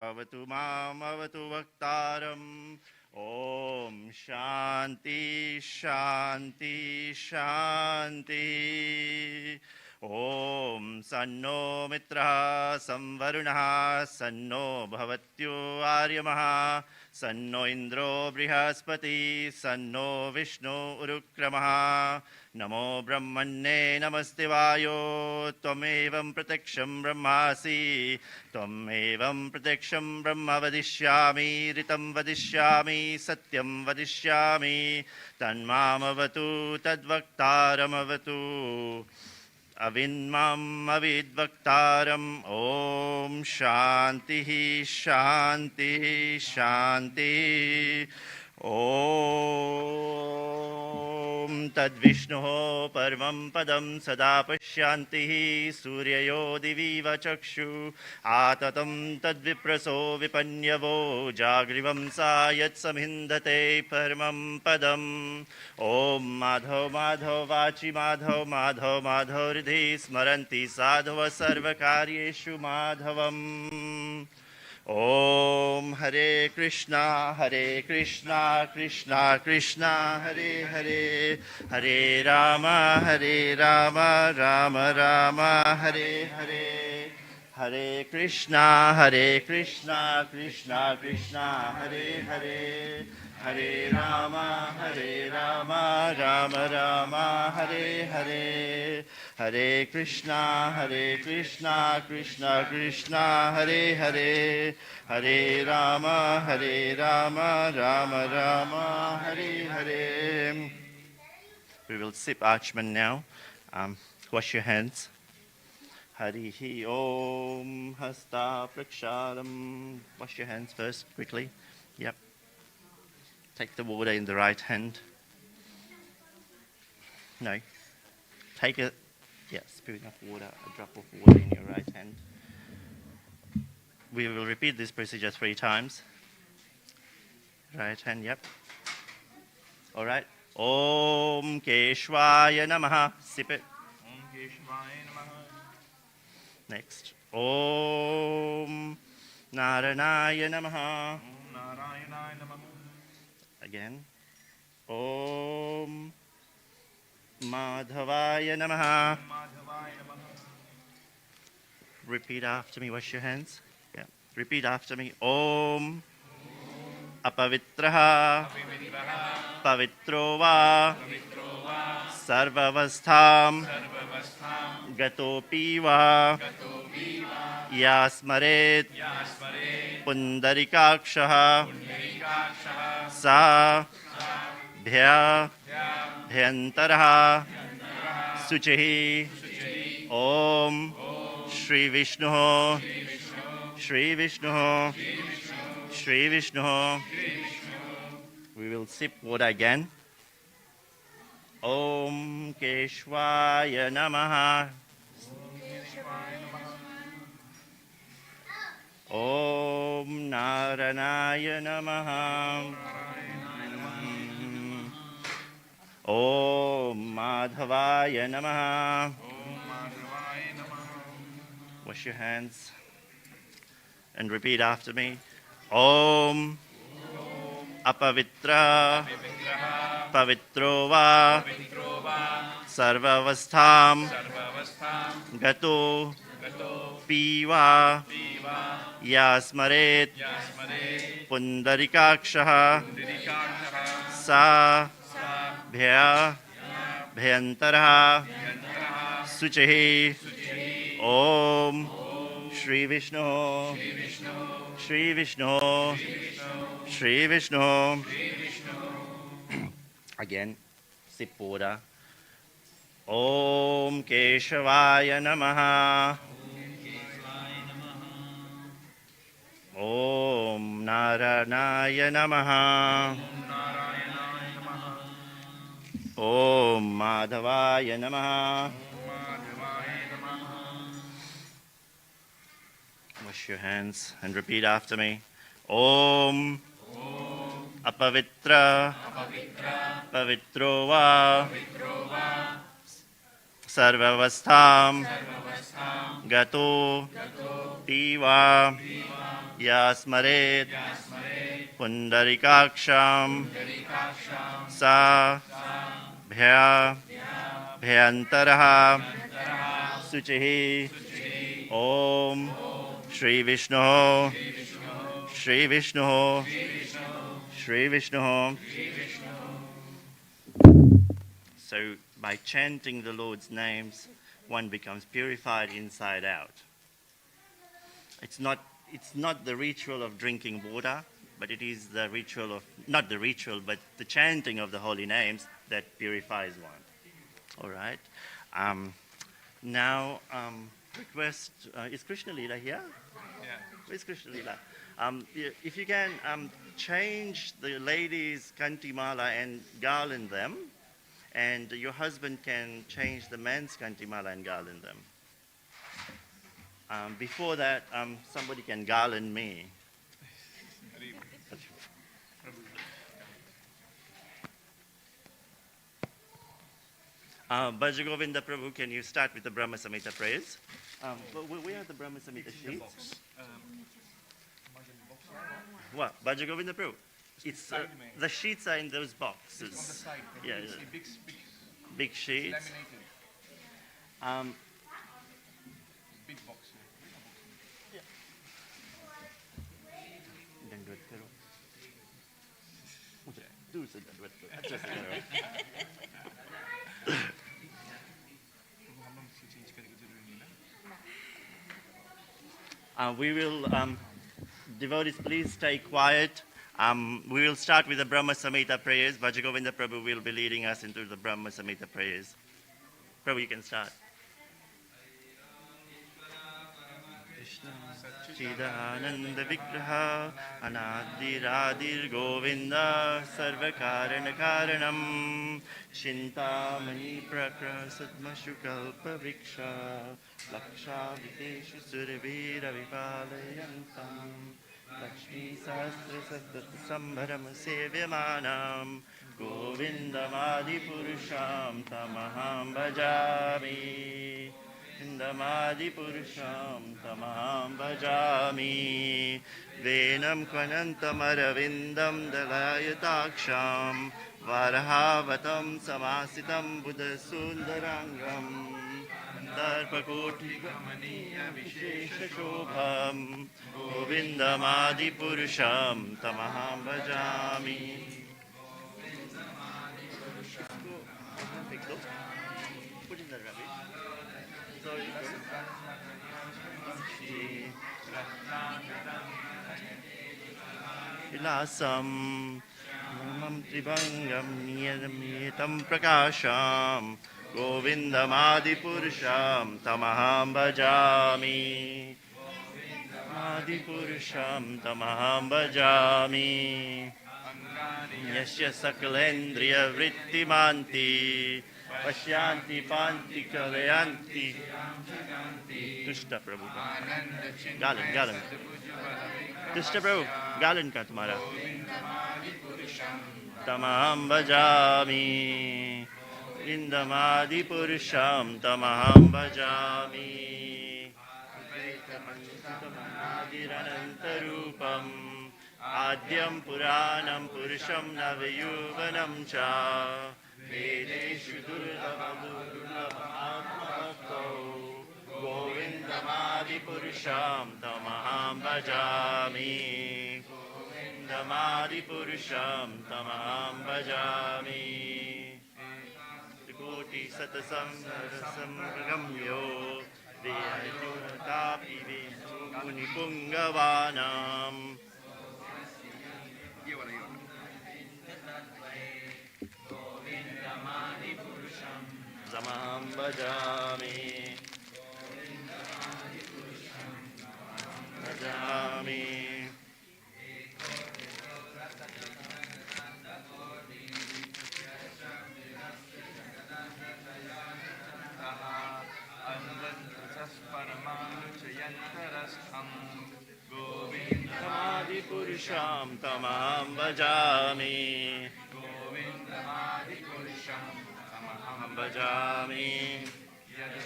Avatu mam avatu vaktaram. Om Shanti Shanti Shanti. Om Sanno Mitra Samvaruna Sanno Bhavatyo Aryamaha Sanno Indro Brihaspati Sanno Vishnu Urukramaha Namo Brahmane Namastevayo Tvamevam Pratyaksham Brahmasi Tvamevam Pratyaksham Brahma Vadishyami Ritam Vadishyami Satyam Vadishyami Tanmam Avatu Tadvaktaram Avatu Avinmam avidvaktaram. Om Shanti Shanti Shanti. Om Tad Vishnuho Paramam Padam Sada Pashyanti Suryayo Diviva Chakshu Atatam Tad Vipraso Vipanyavo Jagrivam Sayat Samhindate Paramam Padam. Om Madhav Madhav Vachi Madhav Madhav Madhav Ridhi Smaranti Sadhava Sarvakaryeshu Madhavam. Om Hare Krishna Krishna Krishna Hare Hare Hare Rama Rama Rama Hare Hare Hare Krishna Krishna Krishna Hare Hare Hare Rama Rama Rama Hare Hare Hare Krishna Krishna Krishna Hare Hare Hare Rama Rama Rama Hare Hare. We will sip Achman now. Wash your hands. Harihi Om Hasta Prakshalam. Wash your hands first, quickly. Yep. Take the water in the right hand. No. Take a spoon of water, a drop of water in your right hand. We will repeat this procedure 3 times. Right hand, yep. All right. Om Keshvaya Namaha. Sip it. Om Keshvaya Namaha. Next. Om Naranaya Namaha. Om Narayanaya Namaha. Again. Om Madhavaya Namaha. Om Madhavaya Namaha. Repeat after me. Wash your hands. Yeah. Repeat after me. Om Apavitraha Avivitraha. Pavitro Va Pavitro va. Sarvavastham Sarvavastham. Gatopi Va Gato viva. Yasmaret Yasmare. Pundarikakshaha Pundarikakshaha. Sa Bhya Bhya. Bhyantaraha Yantaraha. Suchihi Suchi. Om Shri Vishnu Shri Vishnu Shri Vishnu. We will sip water again. Om Keshvaya Namaha. Om Naranaya Namaha. Om Madhavaya Namaha. Om Madhavaya Namaha. Wash your hands and repeat after me. Om Apavitra Avivitraha. Pavitro Va Pavitro va. Sarvavastham Sarvavastham. Gato Gato Piva viva. Yasmaret Yasmare. Pundarikakshaha Pundarikakshaha. Sa Sa. Bhya Bhyantaraha Yantaraha. Suchihi Suchi. Om Shri Vishnu Vishnu. Shri Vishnu Vishnu. Shri Vishnu. Vishnu. Again, sip water. Om Keshavaya Namaha. Om Naranaya Namaha. Narayanaya Namaha. Om Madhavaya Namaha. Madhavaya Namaha. Wash your hands and repeat after me. Om Apavitra Apavitra. Pavitro Va Pavitro va. sarvavastham gato piva yasmaret pundarikaksham sa bhya bhyantaraha suchihi om Shri Vishnu Shri Vishnu Shri Vishnu. So by chanting the Lord's names, one becomes purified inside out. It's not the ritual of drinking water, but it is the ritual of, not the ritual, but the chanting of the holy names that purifies one. All right. Now, request, is Krishna Leela here? Yeah. Where's Krishna Leela? If you can change the ladies' kantimala and garland them, and your husband can change the men's kantimala and garland them. Before that, somebody can garland me. Bhajagovinda Prabhu, can you start with the Brahma Samhita prayers? Where are the Brahma Samhita sheets? What? Bhajagovinda Prabhu? It's the sheets are in those boxes. On the side. Yeah, Big, yeah. big, Big sheets. laminated. Big box. Dandvat karo. मुझे दूर से दंडवत करो. अच्छे से करो. हम लोग से चेंज करने की जरूरत नहीं ना. We will, devotees, please stay quiet. We will start with the Brahma Samhita prayers. Bhajagovinda Prabhu will be leading us into the Brahma Samhita prayers. Prabhu, you can start. Chidananda Vigraha Anadiradir Govinda Sarvakarana Karanam Chintamani Prakra Sadmashukalpa Vriksha Laksha Viteshu Survira Vipalayantam Lakshmi Sastra Satat Sambharam Sevyamanam Govindamadi Purusham Tamaham Bhajami Indamadi Purusham Tamaham Bhajami Venam Kvanantam Aravindam Dalayataksham Varahavatam Samasitam Buddha Sundarangam Darpakoti Gamaniya Vishesha Shobham Govindamadi Purusham Tamaham Bhajami. Put in the rubbish. Sorry. Vilasam Namam Tribangam Niyadamitam Prakasham Govindamadi Purusham Tamaham Bhajami Adi Purusham Tamaham Bhajami Yasya Sakalendriya Vrittimanti Pashyanti Panti Kalayanti Krishna Prabhu Galan Krishna Prabhu Galan ka tumhara Tamaham Bhajami Indamadi Purusham Tamaham Bhajami Adhiranantarupam Adyam Puranam Purusham Navayuvanam Cha Vedeshu Durlabhadurbhavaatmabhakto Govindamadi Purusham Tamaham Bhajami Govindamadi Purusham Tamaham Bhajami Trikoti Satasam Narasam Ragamyo Vayajuratapi Vayajumuni Pungavanam Tamaham Bhajami Bhajami Govindamadi Purusham Tamaham Bhajami Govindamadi Purusham Tamaham Bhajami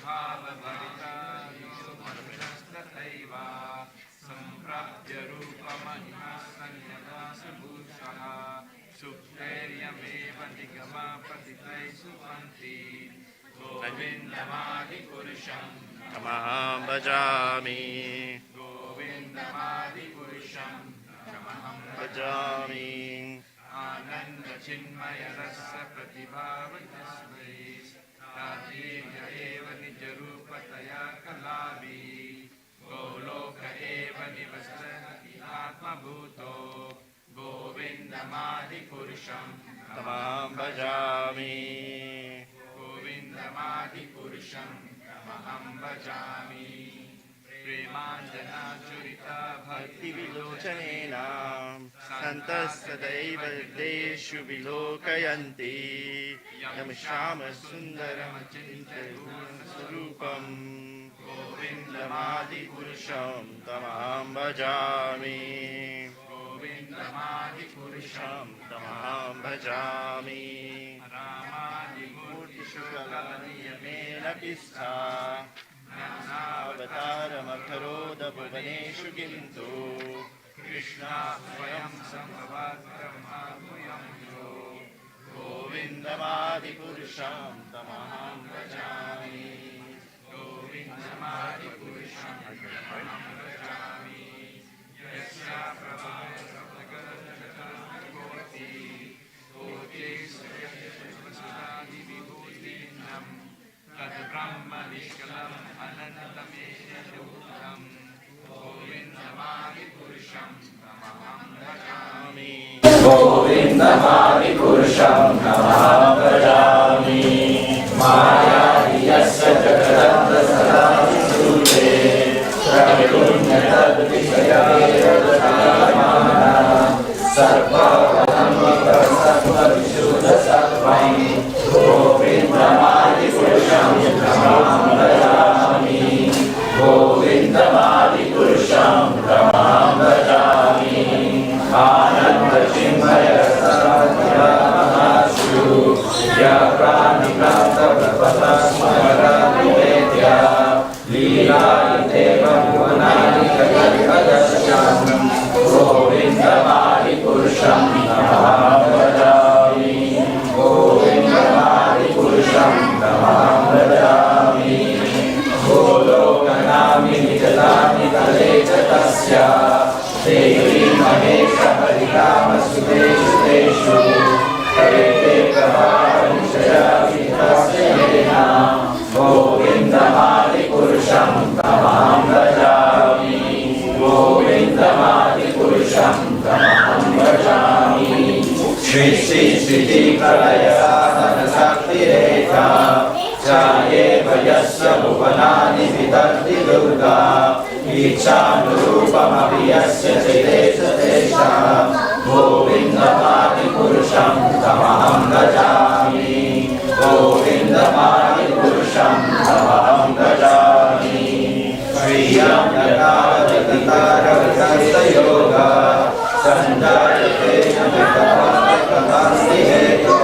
bhavabharita yomanasthataiva samprapya rupamahima sanyadasabhushaha supteryameva nigama patitai supanti govindamadi purusham tamaham bhajami. govindamadi purusham tamaham Bhajami. Ananda Chinmaya Rasa Pratibhavatasmai Tatirya Eva Nijarupataya Kalavi Goloka Eva Nivasati Atma Bhuto Govindamadi Purusham Tamaham bhajami. Govindamadi Purusham Tamaham Bhajami Premanjana Churita Bhakti Vilocanena Santas Sadaiva Deshu Vilokayanti Yamashama Sundaram Sarupam Govindamadi Purusham Tamaham bhajami. Govindamadi Purusham Tamaham bhajami. Ramadi Murti Shukalani Yamena Pistha Nanavataram Akaroda Bhuvaneshu Kintu Krishna Swayam Sambhavat Brahmaguyam Yo Govindamadi Purusham Tamaham bhajami. Govindamadi Purusham Tamaham Bhajami Yasya Prabhavaragati Koti Suyasvasadi Vibhutinam Tad Brahma Vishkalam Anantamesham Govindamadi Purusham Tamaham Bhajami Govindamadi Purusham Tamaham bhajami. Maya Yasya Jagadanta Sarati Sute Pravirunya Tad Vishaya Vedamana Sarva Vadamita Sarva Vishuddha Sarvam Govindamadi Purusham Tamaham bhajami. Govindamadi Purusham Tamaham bhajami. Ananda Chinmaya Sarvaya Mahashu Ya Prani Pranta Prabhata Smarati Vedya Leela Deva Bhuvanani Kagari Adasyam Govindamadi Purusham Tamaham bhajami. Govindamadi Purusham Tamaham bhajami. Golokanami Nijalani Kaleta Tasya Devi Mahesha Harikama Sudeshu Deshu Karete Prabhava Nishaya Vitasena Govindamadi Purusham Tamaham bhajami. Govindamadi Purusham Tamaham bhajami. Shri Shri Shri Pralaya Sadhana Sakti Rekha Jaye Vayasya Bhuvanani Vidanti Durga Ichanurupam Abhiyasya Chidesha Desha Govindamadi Purusham Tamaham bhajami. Govindamadi Purusham Tamaham bhajami. Shriyam Yata Jagatara Vikasa Yoga Sanjayate Jagatapasti Heto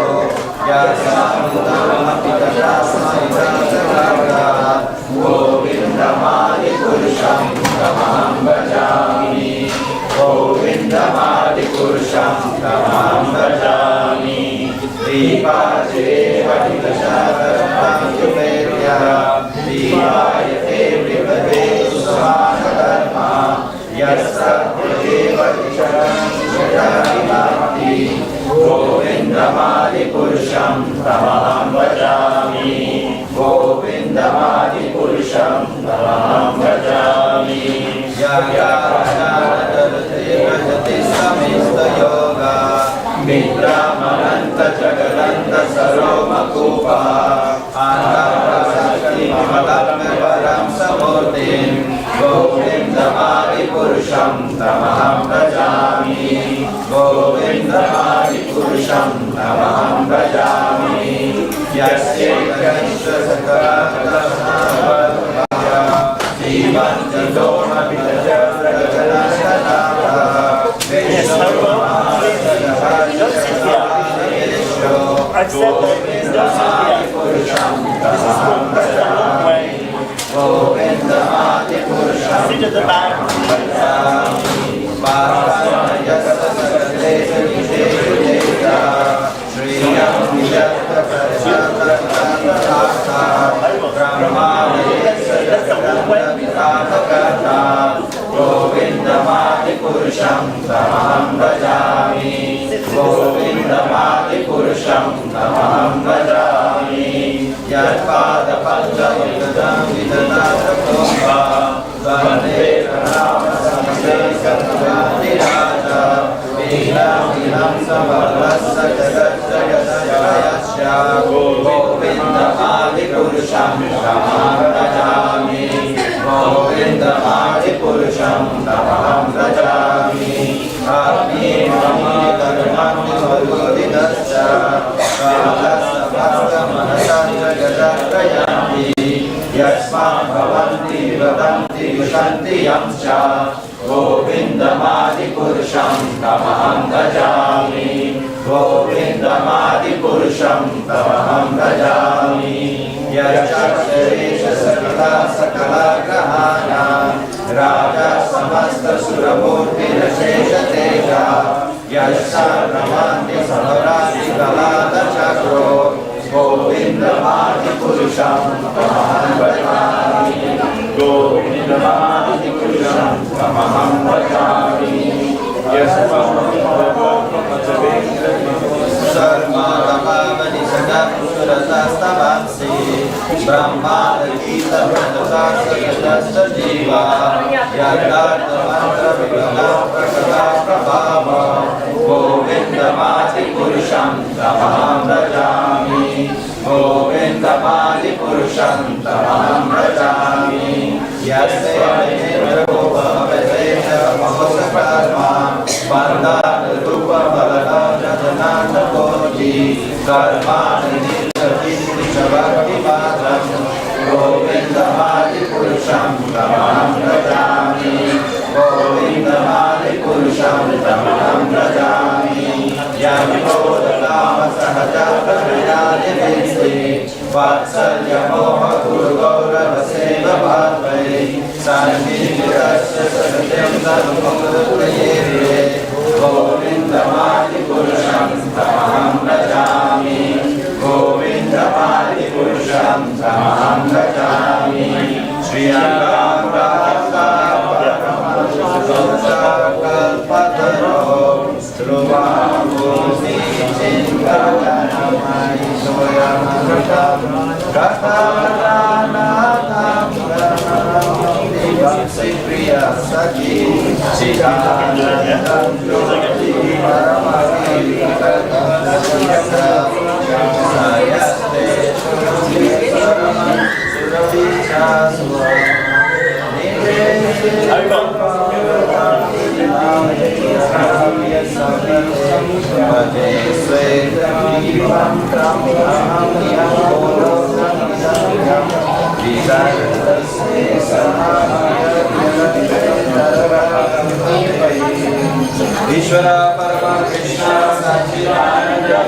Yasamudam Apitatasmai Jagatara Govindamadi Purusham Tamaham bhajami. Govindamadi Purusham Tamaham bhajami. Divaje Vadikashadharma Yuvedya Divayate Vrivade Susvana Dharma Yasya Deva Disharam Shadari Govindamadi Purusham Tamaham bhajami. Govindamadi Purusham Tamaham bhajami. Yaya Rajati Samista Yoga Mitra Mananta Jagadanta Saroma Kupa Anara Sakti Malatme Varam Samurtim Govindamadi Purusham Tamaham bhajami. Govindamadi Purusham Tamaham bhajami. Yasya Kanishya Sakara Divanti Doma Vitaja Raganasana Vishnu Accept it. Don't sit here. This is good. This is a long way. at the back. Govindamadi Purusham Tamaham Bhajami Govindamadi Purusham Tamaham Bhajami Yat Pada Pallava Vidata Kumbha Vande Pranama Samse Sattva Raja Vilam Savarasa Jagat Jagat Govindamadi Purusham Tamaham Bhajami Govindamadi Purusham Tamaham Bhajami Agni Mama Karmam Varudidasya Kalasa Bhasta Manasanja Gadatrayami Yasma Bhavanti Vadanti Vishanti Yamcha Govindamadi Purusham Tamaham Bhajami Govindamadi Purusham Tamaham Bhajami Yachaksaresha Sakala Sakala Grahana Raja Samasta Suramurti Rashesha Teja Yasha Ramanti Samarati Kalada Chakro Govindamadi Purusham Tamaham Bhajami Govindamadi Purusham Tamaham Bhajami Sarma Ramavani Sagat Suratastavansi Brahma Gita Pradasa Gadasta Jiva Yadata Mantra Vigana Prakata Prabhava Govindamadi Purusham Tamaham Bhajami Govindamadi Purusham Tamaham Bhajami Yase Nirvabha Vedeta Mahosakarma Bandana Rupa Balada Jajananda Koti Karma Nidhiti Shavati Madram Govindamadi Purusham Tamaham Bhajami Govindamadi Purusham Tamaham Bhajami Yamikodalama Sahajata Prayadi Vinti Vatsalya Moha Guru Gaurava Seva Bhadvai Sanjinitasya Satyam Dharmamudapayere Govindamadi Purusham Tamaham Bhajami Govindamadi Purusham Tamaham Bhajami Shri Angam Kalpataro Sruvamurti Chintayanamai Soyamamritam Katanatam Vamsi Priya Saki Chidanandam Jyoti Paramati Sayaste Suravicha Ishvara Parama Krishna Satchidananda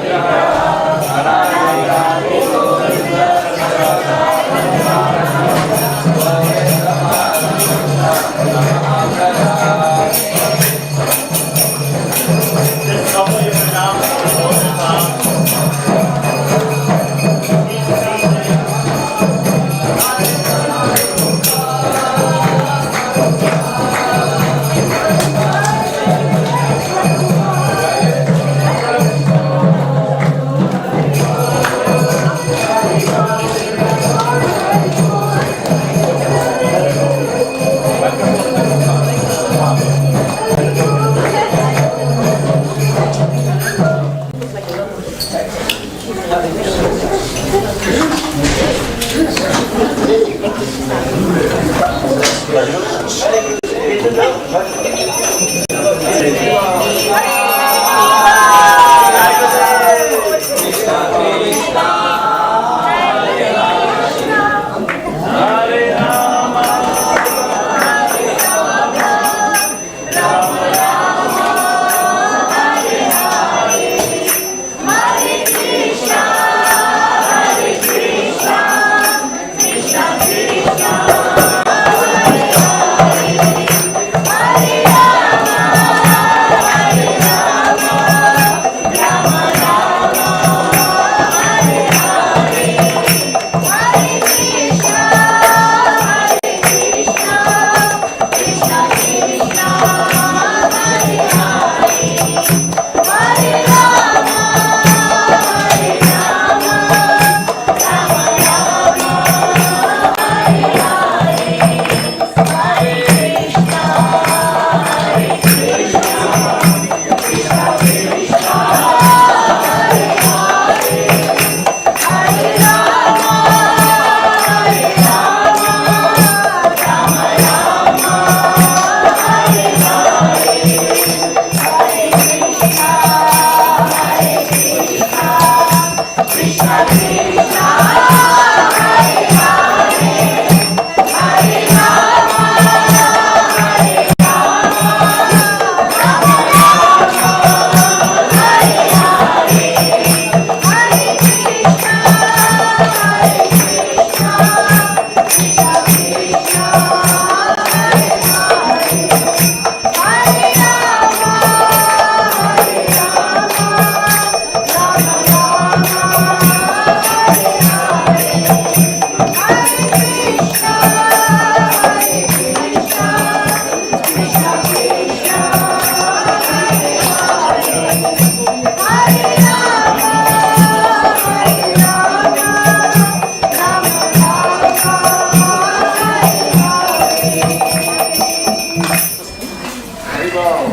Okay,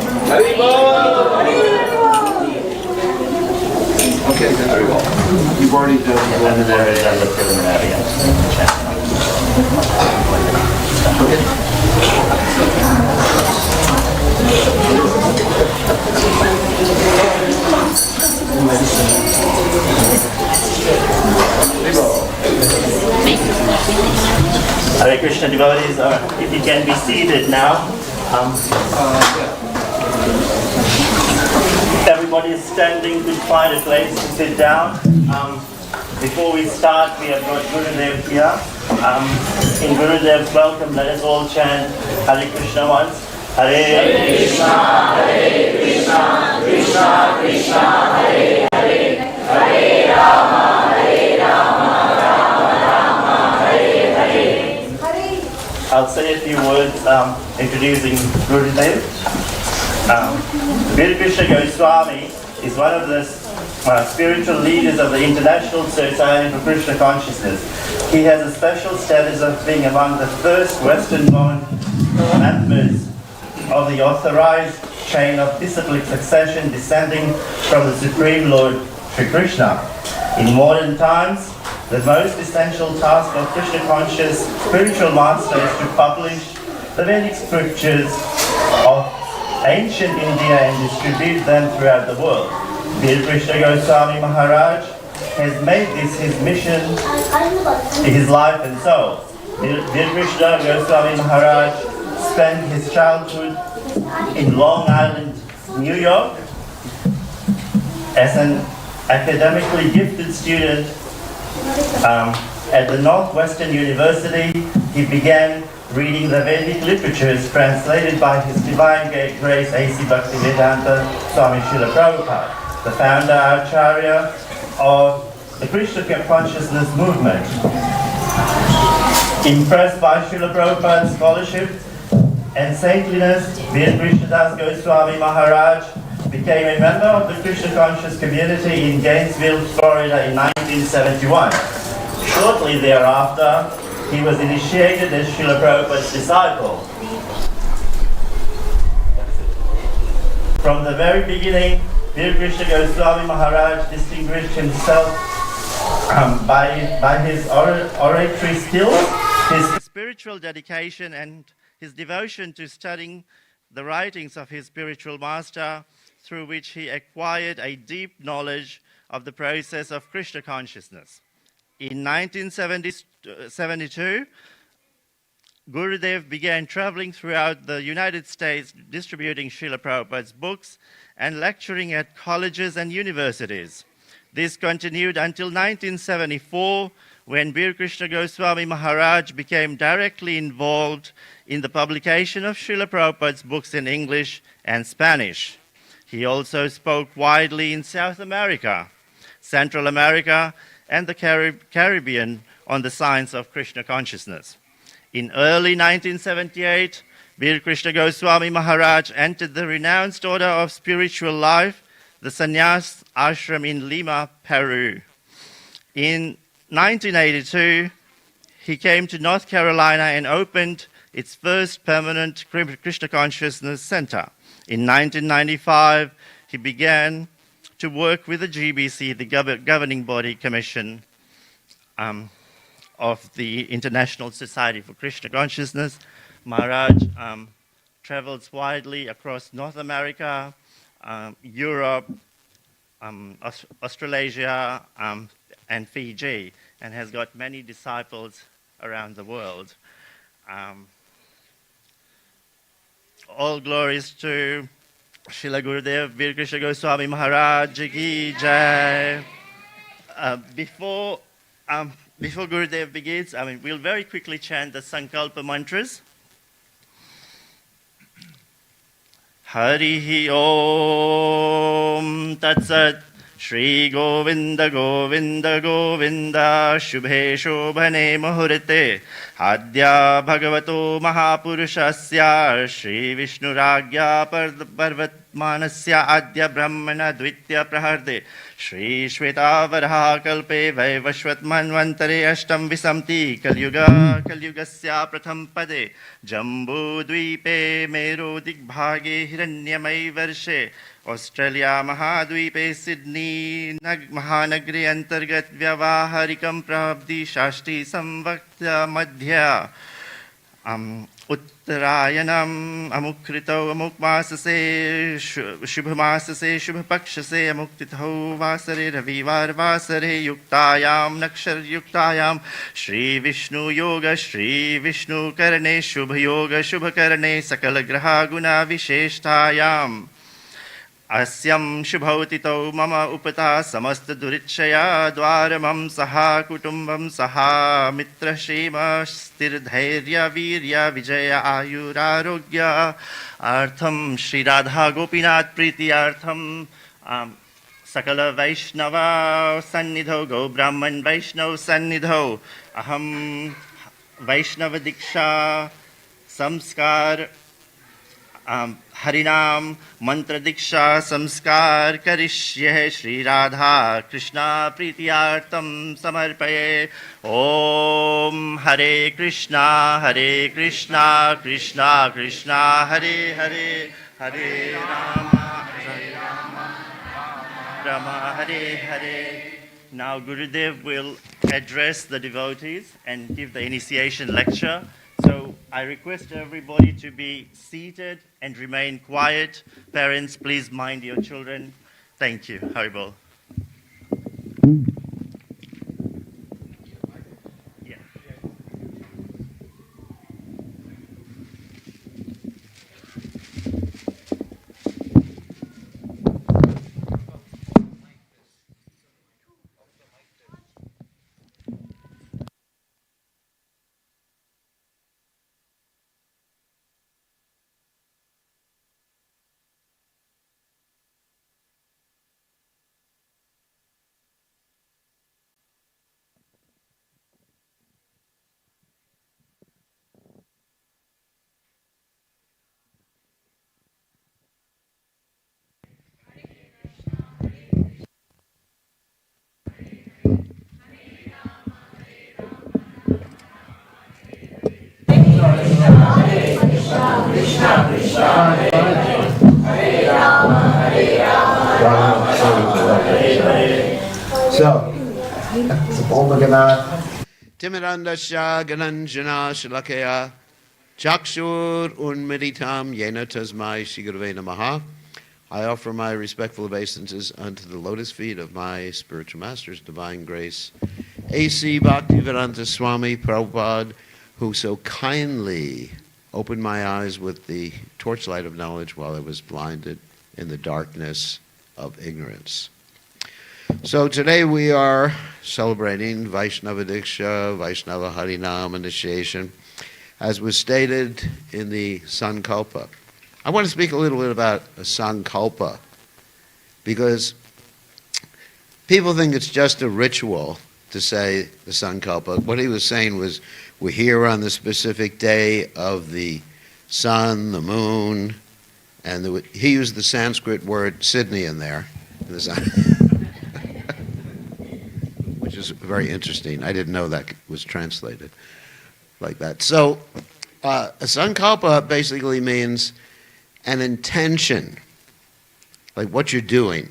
very well. You've already done And then there is the preliminary chanting. Hare Krishna devotees, if you can be seated now. Everybody is standing, please find a place to sit down. Before we start, we have got Gurudev here. In Gurudev's welcome, let us all chant Hare Krishna once. Hare Krishna, Hare Krishna, Krishna Krishna, Hare Hare, Hare Rama, Hare Rama, Rama Rama, Hare Hare. I'll say a few words introducing Gurudev. Krishna Goswami is one of the spiritual leaders of the International Society for Krishna Consciousness. He has a special status of being among the first Western-born members of the authorized chain of disciplic succession descending from the Supreme Lord Sri Krishna. In modern times, the most essential task of Krishna conscious spiritual master is to publish the Vedic scriptures of ancient India and distribute them throughout the world. Krishna Goswami Maharaj has made this his mission, his life and soul. Krishna Goswami Maharaj spent his childhood in Long Island, New York. As an academically gifted student at the Northwestern University, he began reading the Vedic literatures translated by His Divine Grace A.C. Bhaktivedanta Swami Srila Prabhupada, the founder Acharya of the Krishna consciousness movement. Impressed by Srila Prabhupada's scholarship and saintliness, Veer Krishnadas Goswami Maharaj became a member of the Krishna conscious community in Gainesville, Florida in 1971. Shortly thereafter, he was initiated as Srila Prabhupada's disciple. From the very beginning, Veer Krishna Goswami Maharaj distinguished himself by his oratory skills, his spiritual dedication, and his devotion to studying the writings of his spiritual master, through which he acquired a deep knowledge of the process of Krishna consciousness. In 1972, Gurudev began traveling throughout the United States, distributing Srila Prabhupada's books and lecturing at colleges and universities. This continued until 1974, when Veer Krishna Goswami Maharaj became directly involved in the publication of Srila Prabhupada's books in English and Spanish. He also spoke widely in South America, Central America, and the Caribbean on the science of Krishna consciousness. In early 1978, Veer Krishna Goswami Maharaj entered the renounced order of spiritual life, the Sannyas Ashram in Lima, Peru. In 1982, he came to North Carolina and opened its first permanent Krishna consciousness center. In 1995, he began to work with the GBC, the governing body commission of the International Society for Krishna Consciousness. Maharaj travels widely across North America, Europe, Australasia, and Fiji, and has got many disciples around the world. All glories to Srila Gurudev Veer Krishna Goswami Maharaj Ki Jai. Before Gurudev begins, we'll very quickly chant the Sankalpa mantras. Harihi Om Tat Sat Shri Govinda Govinda Govinda Shubhe Shobhane Muhurte Adya Bhagavato Mahapurusasya Shri Vishnuragya Parvatmanasya Adya Brahmana Dvitya Praharde Shri Shvetavaraha Kalpe Vaivashvat Manvantare Ashtam Visamti Kalyugasya Pratham Pade Jambu Dvipe Mero Digbhage Hiranyamai Varshe Australia Mahadvipe Sydney Mahanagri Antargat Vyavaharikam Prabdi Shashti Samvaktya Madhya Uttarayanam Amukrito Amukmasase Shubhamasase Shubhapakshase Amuktito Vasare Ravivar Vasare Yuktayam Nakshar Yuktayam Shri Vishnu Yoga Shri Vishnu Karane Shubha Yoga Shubha Karane Sakala Graha Guna Visheshtayam Asyam Shubhautito Mama Upata Samasta Durichaya Dwaramam Saha Kutumbam Saha Mitra Shema Stirdhairya Virya Vijaya Ayurarogya Artham Shri Radha Gopinath Priti Artham Sakala Vaishnava Sannidho Go Brahman Vaishnav Sannidho Aham Vaishnava Diksha Samskar Harinam Mantra Diksha Samskar Karishye Shri Radha Krishna Pritiyartam Samarpaye Om Hare Krishna Krishna Krishna Hare Hare Hare Rama Rama Hare Hare. Now Gurudev will address the devotees and give the initiation lecture. So I request everybody to be seated and remain quiet. Parents, please mind your children. Thank you. Haribol. Yeah. So, Om Gananath. Timirandasya Gananjana Shalakaya Chakshur Unmeditam Yena Tasmai Shigurve Namaha. I offer my respectful obeisances unto the lotus feet of my spiritual masters, Divine Grace, A.C. Bhaktivedanta Swami Prabhupada, who so kindly opened my eyes with the torchlight of knowledge while I was blinded in the darkness of ignorance. So today we are celebrating Vaishnava Diksha, Vaishnava Harinam initiation, as was stated in the Sankalpa. I want to speak a little bit about a Sankalpa, because people think it's just a ritual to say the Sankalpa. What he was saying was, we're here on the specific day of the sun, the moon, and he used the Sanskrit word Sydney in there, which is very interesting. I didn't know that was translated like that. So a Sankalpa basically means an intention, like what you're doing.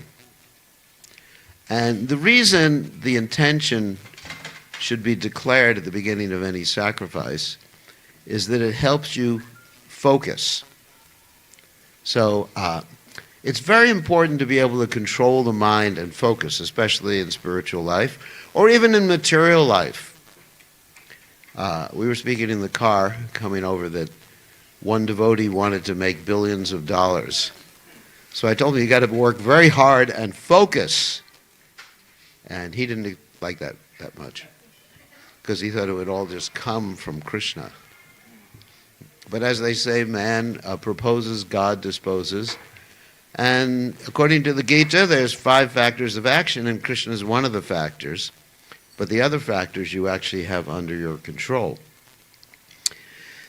And the reason the intention should be declared at the beginning of any sacrifice is that it helps you focus. So it's very important to be able to control the mind and focus, especially in spiritual life or even in material life. We were speaking in the car coming over that one devotee wanted to make billions of dollars. So I told him, you got to work very hard and focus. And he didn't like that much, because he thought it would all just come from Krishna. But as they say, man proposes, God disposes. And according to the Gita, there's 5 factors of action, and Krishna is one of the factors. But the other factors you actually have under your control.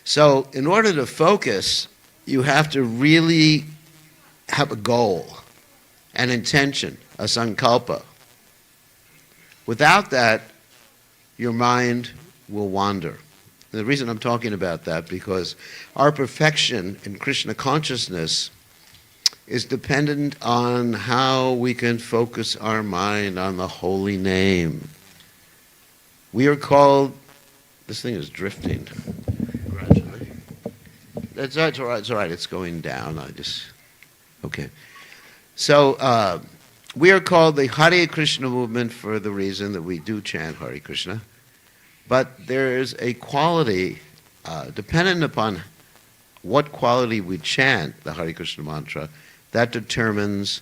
So in order to focus, you have to really have a goal, an intention, a sankalpa. Without that, your mind will wander. And the reason I'm talking about that, because our perfection in Krishna consciousness is dependent on how we can focus our mind on the holy name. We are called, this thing is drifting gradually. That's all right, it's going down. Okay. So we are called the Hare Krishna movement for the reason that we do chant Hare Krishna. But there is a quality, dependent upon what quality we chant the Hare Krishna mantra, that determines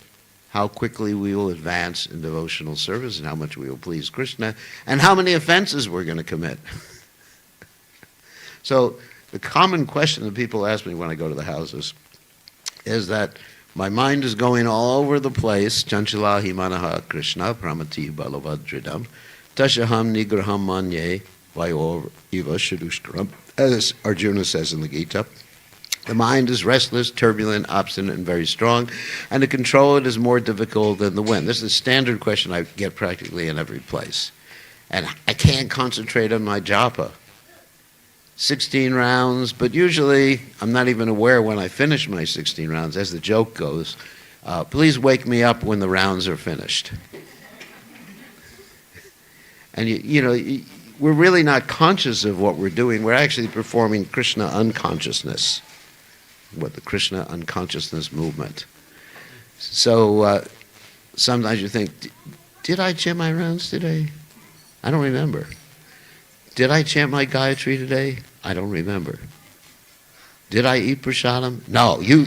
how quickly we will advance in devotional service and how much we will please Krishna and how many offenses we're going to commit. So the common question that people ask me when I go to the houses is that my mind is going all over the place. Chanchila himanaha Krishna pramati balavadridam tashaham nigraham manye vayor eva shadushkaram, as Arjuna says in the Gita. The mind is restless, turbulent, obstinate, and very strong, and to control it is more difficult than the wind. This is a standard question I get practically in every place. And I can't concentrate on my japa. 16 rounds, but usually I'm not even aware when I finish my 16 rounds. As the joke goes, please wake me up when the rounds are finished. And we're really not conscious of what we're doing. We're actually performing Krishna unconsciousness, what the Krishna unconsciousness movement. So sometimes you think, did I chant my rounds today? I don't remember. Did I chant my Gayatri today? I don't remember. Did I eat prasadam? No, you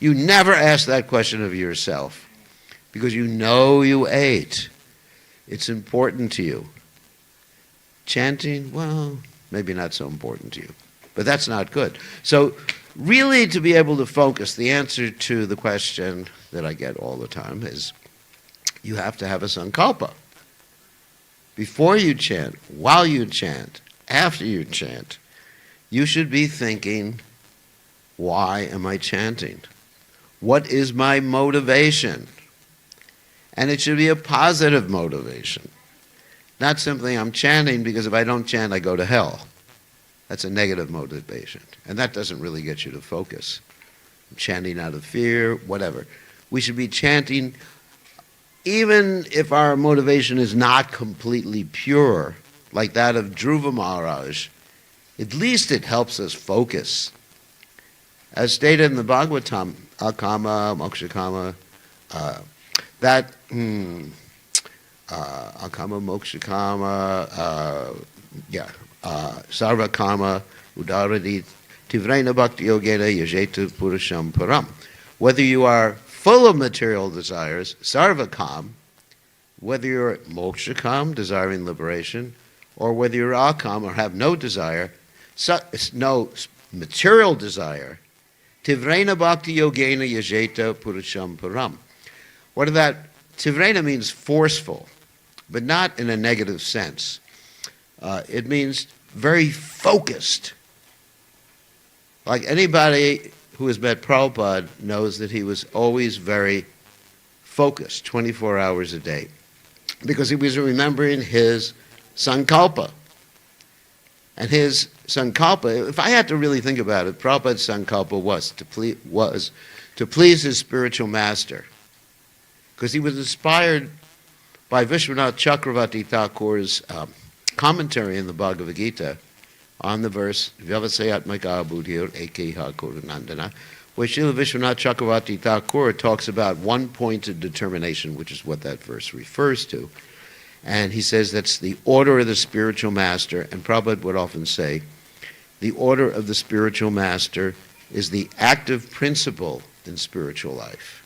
you never ask that question of yourself because you know you ate. It's important to you. Chanting, well, maybe not so important to you, but that's not good. So really to be able to focus, the answer to the question that I get all the time is you have to have a sankalpa. Before you chant, while you chant, after you chant, you should be thinking, why am I chanting? What is my motivation? And it should be a positive motivation. Not simply I'm chanting because if I don't chant, I go to hell. That's a negative motivation. And that doesn't really get you to focus. I'm chanting out of fear, whatever. We should be chanting even if our motivation is not completely pure, like that of Dhruva Maharaj. At least it helps us focus. As stated in the Bhagavatam, akama, mokshakama, that akama, mokshakama, sarvakama, udaradi, tivrena bhakti yogena yajetu purusham param. Whether you are full of material desires, sarvakam, whether you're mokshakam, desiring liberation, or whether you're akam or have no desire, no material desire, tivrena bhakti yogena yajeta purusham param. What is that? Tivrena means forceful, but not in a negative sense. It means very focused. Like anybody who has met Prabhupada knows that he was always very focused, 24 hours a day, because he was remembering his sankalpa. And his sankalpa, if I had to really think about it, Prabhupada's sankalpa was to please his spiritual master, because he was inspired by Vishwanath Chakravarti Thakur's commentary in the Bhagavad Gita on the verse Vyavasayatmaka Buddhir Ekeha Kurunandana, where Srila Vishwanath Chakravarti Thakur talks about one-pointed determination, which is what that verse refers to. And he says that's the order of the spiritual master, and Prabhupada would often say, the order of the spiritual master is the active principle in spiritual life.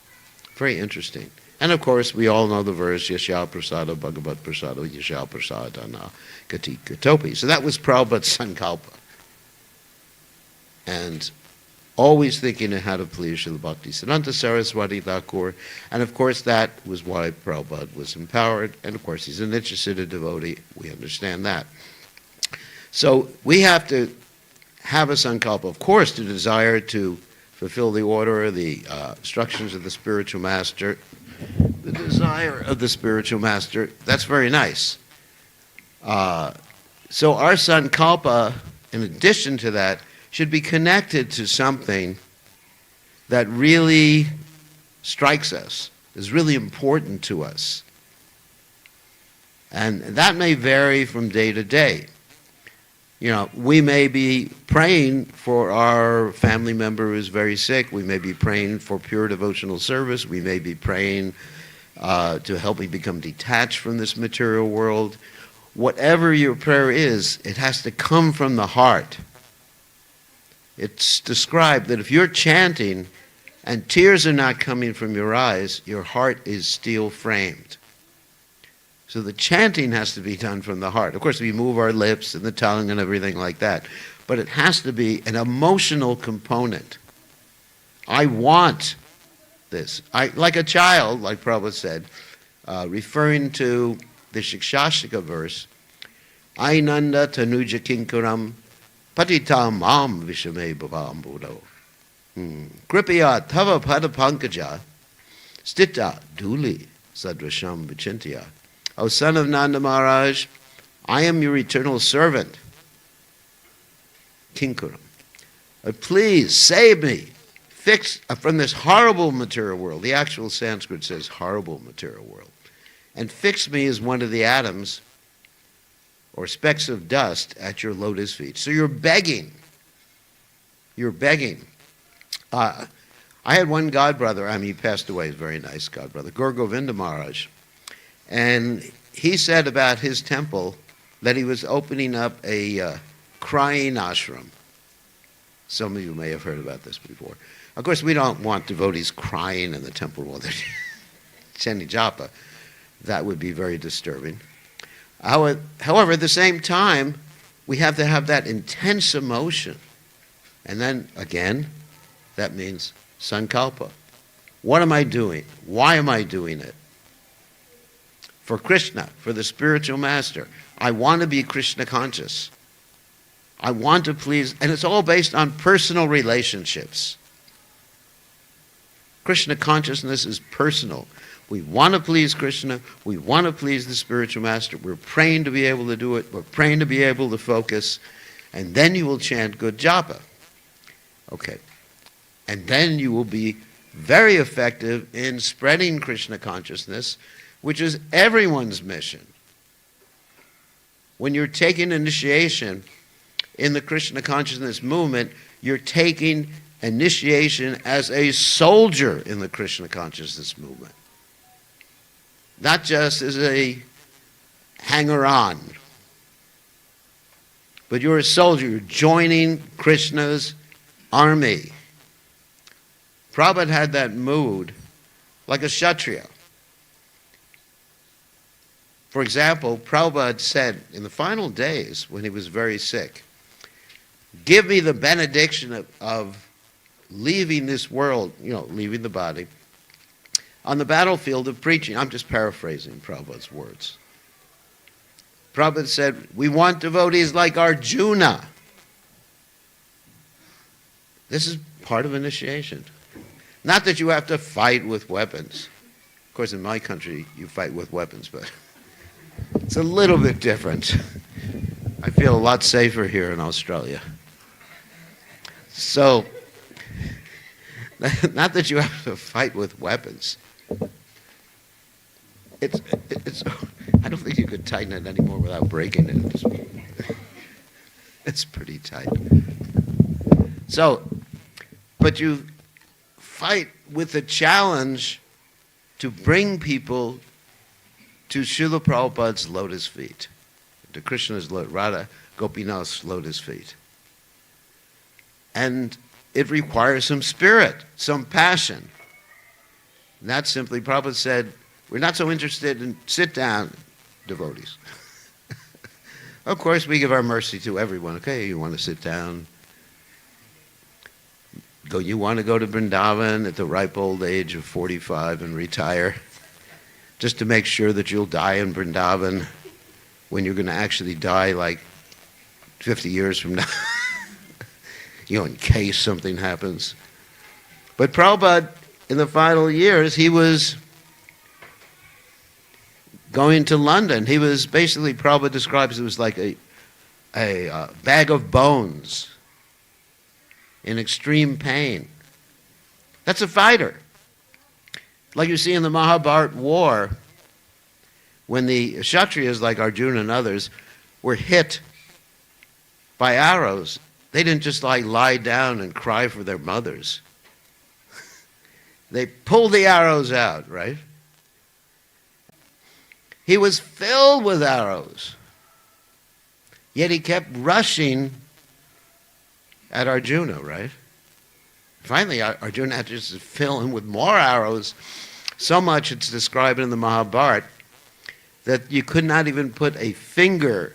Very interesting. And of course, we all know the verse, Yasha Prasada Bhagavat Prasada Yasha Prasadana Kati Katopi. So that was Prabhupada's sankalpa. And always thinking of how to please Srila Bhaktisiddhanta Saraswati Thakur. And of course, that was why Prabhupada was empowered. And of course, he's an Nityasiddha devotee. We understand that. So we have to have a sankalpa, of course, to desire to fulfill the order, the instructions of the spiritual master, the desire of the spiritual master. That's very nice. So our sankalpa, in addition to that, should be connected to something that really strikes us, is really important to us. And that may vary from day to day. You know, we may be praying for our family member who's very sick. We may be praying for pure devotional service. We may be praying to help me become detached from this material world. Whatever your prayer is, it has to come from the heart. It's described that if you're chanting and tears are not coming from your eyes, your heart is steel framed. So the chanting has to be done from the heart. Of course, we move our lips and the tongue and everything like that. But it has to be an emotional component. I want this. Like a child, like Prabhupada said, referring to the Shikshashika verse, Ainanda tanuja kinkaram patitam mam vishame bhavam buddho. Kripaya tava pada pankaja stita duli sadrasham vichintya. O son of Nanda Maharaj, I am your eternal servant, Kinkuram. Please save me, fix from this horrible material world. The actual Sanskrit says horrible material world. And fix me as one of the atoms or specks of dust at your lotus feet. So you're begging. You're begging. I had one godbrother, he passed away, he's a very nice godbrother, Gaur Govinda Maharaj. And he said about his temple that he was opening up a crying ashram. Some of you may have heard about this before. Of course, we don't want devotees crying in the temple while they're chanting japa. That would be very disturbing. However, at the same time, we have to have that intense emotion. And then, again, that means sankalpa. What am I doing? Why am I doing it? For Krishna, for the spiritual master. I want to be Krishna conscious. I want to please, and it's all based on personal relationships. Krishna consciousness is personal. We want to please Krishna. We want to please the spiritual master. We're praying to be able to do it. We're praying to be able to focus. And then you will chant good japa. Okay. And then you will be very effective in spreading Krishna consciousness, which is everyone's mission. When you're taking initiation in the Krishna consciousness movement, you're taking initiation as a soldier in the Krishna consciousness movement. Not just as a hanger-on. But you're a soldier. You're joining Krishna's army. Prabhupada had that mood like a Kshatriya. For example, Prabhupada said in the final days when he was very sick, give me the benediction of leaving this world, leaving the body, on the battlefield of preaching. I'm just paraphrasing Prabhupada's words. Prabhupada said, we want devotees like Arjuna. This is part of initiation. Not that you have to fight with weapons. Of course, in my country, you fight with weapons, but it's a little bit different. I feel a lot safer here in Australia. So, not that you have to fight with weapons. It's. I don't think you could tighten it anymore without breaking it. It's pretty tight. So, but you fight with the challenge to bring people to Srila Prabhupada's lotus feet, to Krishna's, Radha Gopinath's lotus feet. And it requires some spirit, some passion. Not simply, Prabhupada said, we're not so interested in sit-down devotees. Of course, we give our mercy to everyone. Okay, you want to sit down. You want to go to Vrindavan at the ripe old age of 45 and retire, just to make sure that you'll die in Vrindavan when you're going to actually die like 50 years from now, in case something happens. But Prabhupada, in the final years, he was going to London. He was basically, Prabhupada describes it was like a bag of bones in extreme pain. That's a fighter. Like you see in the Mahabharata war, when the Kshatriyas like Arjuna and others were hit by arrows, they didn't just lie down and cry for their mothers. They pulled the arrows out, right? He was filled with arrows. Yet he kept rushing at Arjuna, right? Finally, Arjuna had to just fill him with more arrows. So much it's described in the Mahabharata that you could not even put a finger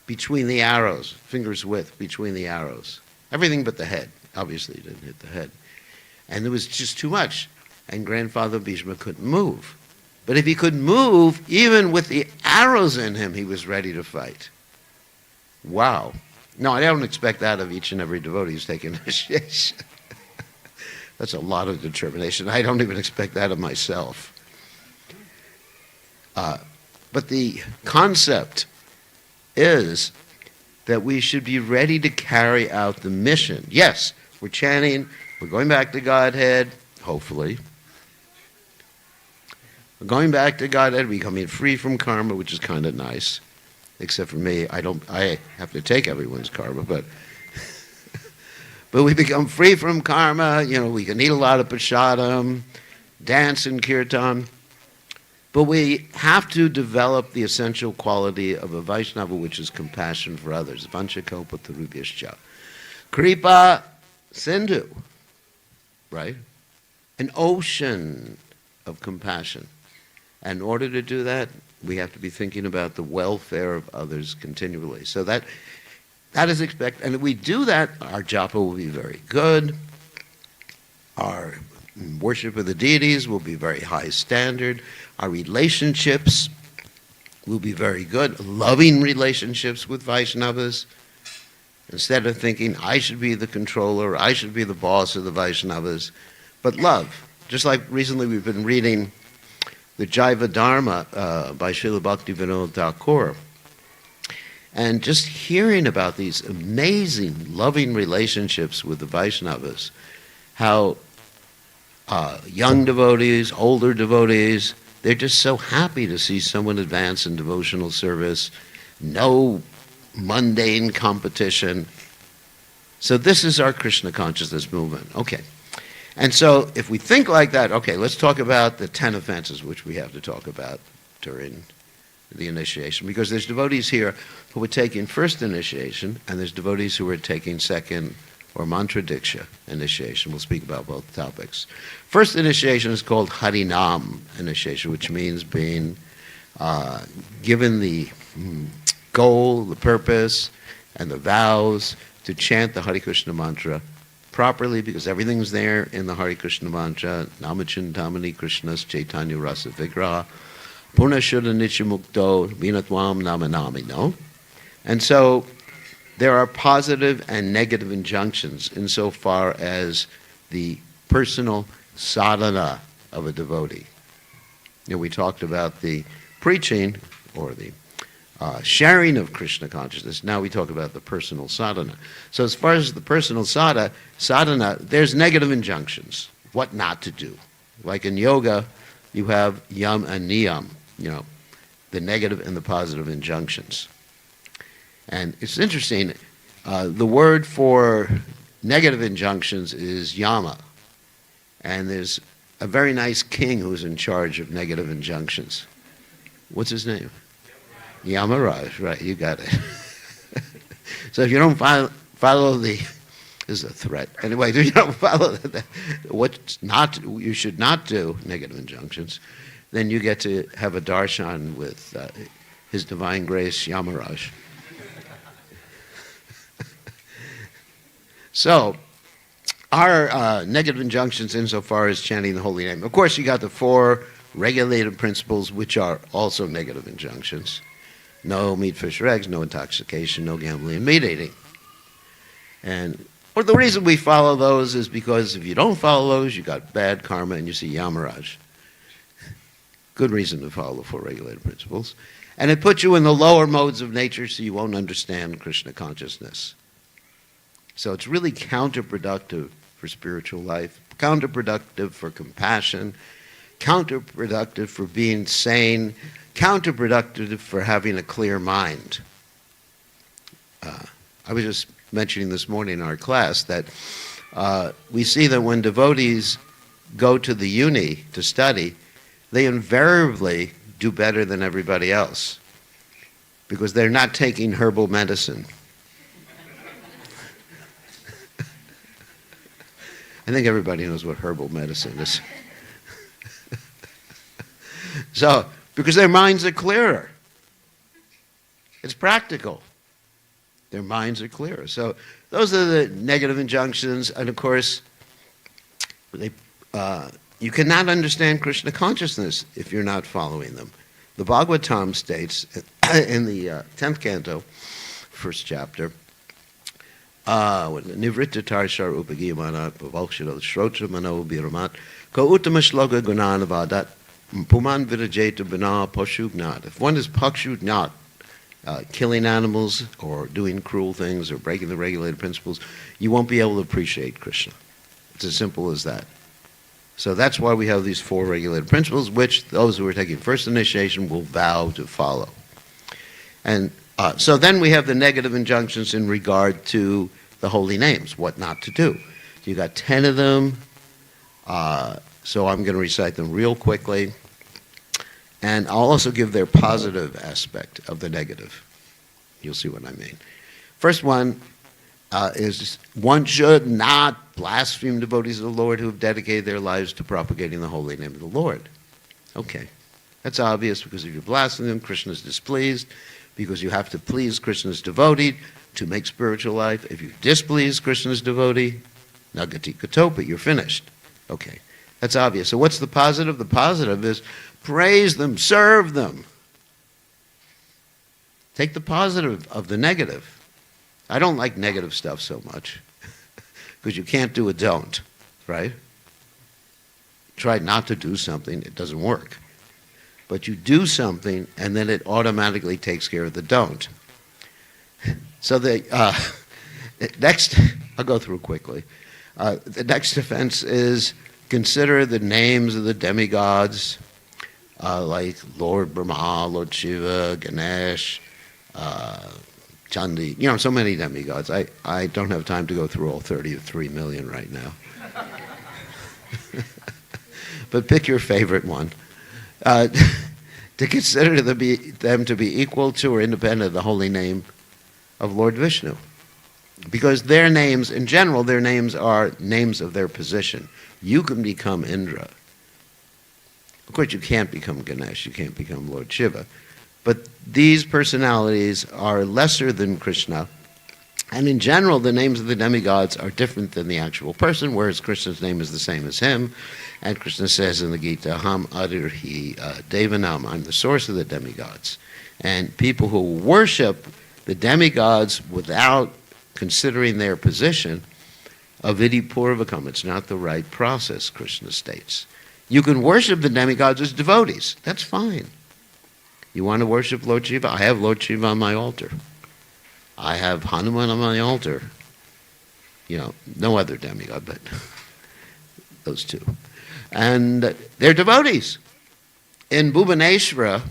between the arrows, finger's width between the arrows. Everything but the head. Obviously, it didn't hit the head. And it was just too much. And Grandfather Bhishma couldn't move. But if he could move, even with the arrows in him, he was ready to fight. Wow. No, I don't expect that of each and every devotee who's taking initiation. That's a lot of determination. I don't even expect that of myself. But the concept is that we should be ready to carry out the mission. Yes, we're chanting, we're going back to Godhead, hopefully. We're going back to Godhead, becoming free from karma, which is kind of nice. Except for me, I have to take everyone's karma, but we become free from karma. We can eat a lot of prasadam, dance in kirtan, but we have to develop the essential quality of a Vaishnava, which is compassion for others. Vanchakalpatarubhyascha. Kripa Sindhu, right? An ocean of compassion. And in order to do that, we have to be thinking about the welfare of others continually. So that is expected. And if we do that, our japa will be very good. Our worship of the deities will be very high standard. Our relationships will be very good. Loving relationships with Vaishnavas. Instead of thinking, I should be the controller, I should be the boss of the Vaishnavas. But love. Just like recently we've been reading the Jaiva Dharma by Srila Bhaktivinoda Thakur. And just hearing about these amazing, loving relationships with the Vaishnavas, how young devotees, older devotees, they're just so happy to see someone advance in devotional service, no mundane competition. So this is our Krishna consciousness movement. Okay. And so if we think like that, okay, let's talk about the 10 offenses which we have to talk about during the initiation. Because there's devotees here who are taking first initiation, and there's devotees who are taking second or mantra diksha initiation. We'll speak about both topics. First initiation is called Harinam initiation, which means being given the goal, the purpose, and the vows to chant the Hare Krishna mantra properly, because everything's there in the Hare Krishna mantra. Namachintamani Krishnas Chaitanya Rasa Vigraha Purnashuddha Nityamukto Vinatvam Namanami. No? And so there are positive and negative injunctions insofar as the personal sadhana of a devotee. We talked about the preaching or the sharing of Krishna consciousness. Now we talk about the personal sadhana. So as far as the personal sadhana, there's negative injunctions, what not to do. Like in yoga, you have yam and niyam, the negative and the positive injunctions. And it's interesting, the word for negative injunctions is yama. And there's a very nice king who's in charge of negative injunctions. What's his name? Yamaraj, right, you got it. So if you don't follow this is a threat. Anyway, if you don't follow you should not do, negative injunctions, then you get to have a darshan with His Divine Grace Yamaraj. So, our negative injunctions insofar as chanting the holy name. Of course, you got the 4 regulated principles, which are also negative injunctions. No meat, fish, or eggs, no intoxication, no gambling, and meat eating. And or the reason we follow those is because if you don't follow those, you got bad karma and you see Yamaraj. Good reason to follow the four regulated principles. And it puts you in the lower modes of nature so you won't understand Krishna consciousness. So it's really counterproductive for spiritual life, counterproductive for compassion, counterproductive for being sane, counterproductive for having a clear mind. I was just mentioning this morning in our class that we see that when devotees go to the uni to study, they invariably do better than everybody else because they're not taking herbal medicine. I think everybody knows what herbal medicine is. So, because their minds are clearer. It's practical. Their minds are clearer. So those are the negative injunctions. And of course, you cannot understand Krishna consciousness if you're not following them. The Bhagavatam states in the 10th canto, first chapter, Nivrittatar shar upagiyamanat pavalkshadal shrotra mano biramat ko uttama shloka gunanavadat puman virajeta bina pashugnat. If one is pashugnat, killing animals or doing cruel things or breaking the regulated principles, you won't be able to appreciate Krishna. It's as simple as that. So that's why we have these four regulated principles, which those who are taking first initiation will vow to follow. And so then we have the negative injunctions in regard to the holy names, what not to do. You got 10 of them, so I'm going to recite them real quickly. And I'll also give their positive aspect of the negative. You'll see what I mean. First one is one should not blaspheme devotees of the Lord who have dedicated their lives to propagating the holy name of the Lord. Okay, that's obvious because if you blaspheme them, Krishna is displeased because you have to please Krishna's devotee to make spiritual life. If you displease Krishna's devotee, nagati katopa, you're finished. Okay, that's obvious. So what's the positive? The positive is praise them, serve them. Take the positive of the negative. I don't like negative stuff so much because you can't do a don't, right? Try not to do something, it doesn't work. But you do something and then it automatically takes care of the don't. So the next, I'll go through quickly. The next offense is consider the names of the demigods like Lord Brahma, Lord Shiva, Ganesh, Chandi, so many demigods. I don't have time to go through all 33 million right now. But pick your favorite one. To consider them to be equal to or independent of the holy name of Lord Vishnu. Because their names, in general, their names are names of their position. You can become Indra. Of course, you can't become Ganesh, you can't become Lord Shiva. But these personalities are lesser than Krishna. And in general, the names of the demigods are different than the actual person, whereas Krishna's name is the same as him. And Krishna says in the Gita, Ham Adirhi Devanam, I'm the source of the demigods. And people who worship the demigods without considering their position, avidi purvakam, it's not the right process, Krishna states. You can worship the demigods as devotees. That's fine. You want to worship Lord Shiva? I have Lord Shiva on my altar. I have Hanuman on my altar. No other demigod, but those two. And they're devotees. In Bhubaneswara,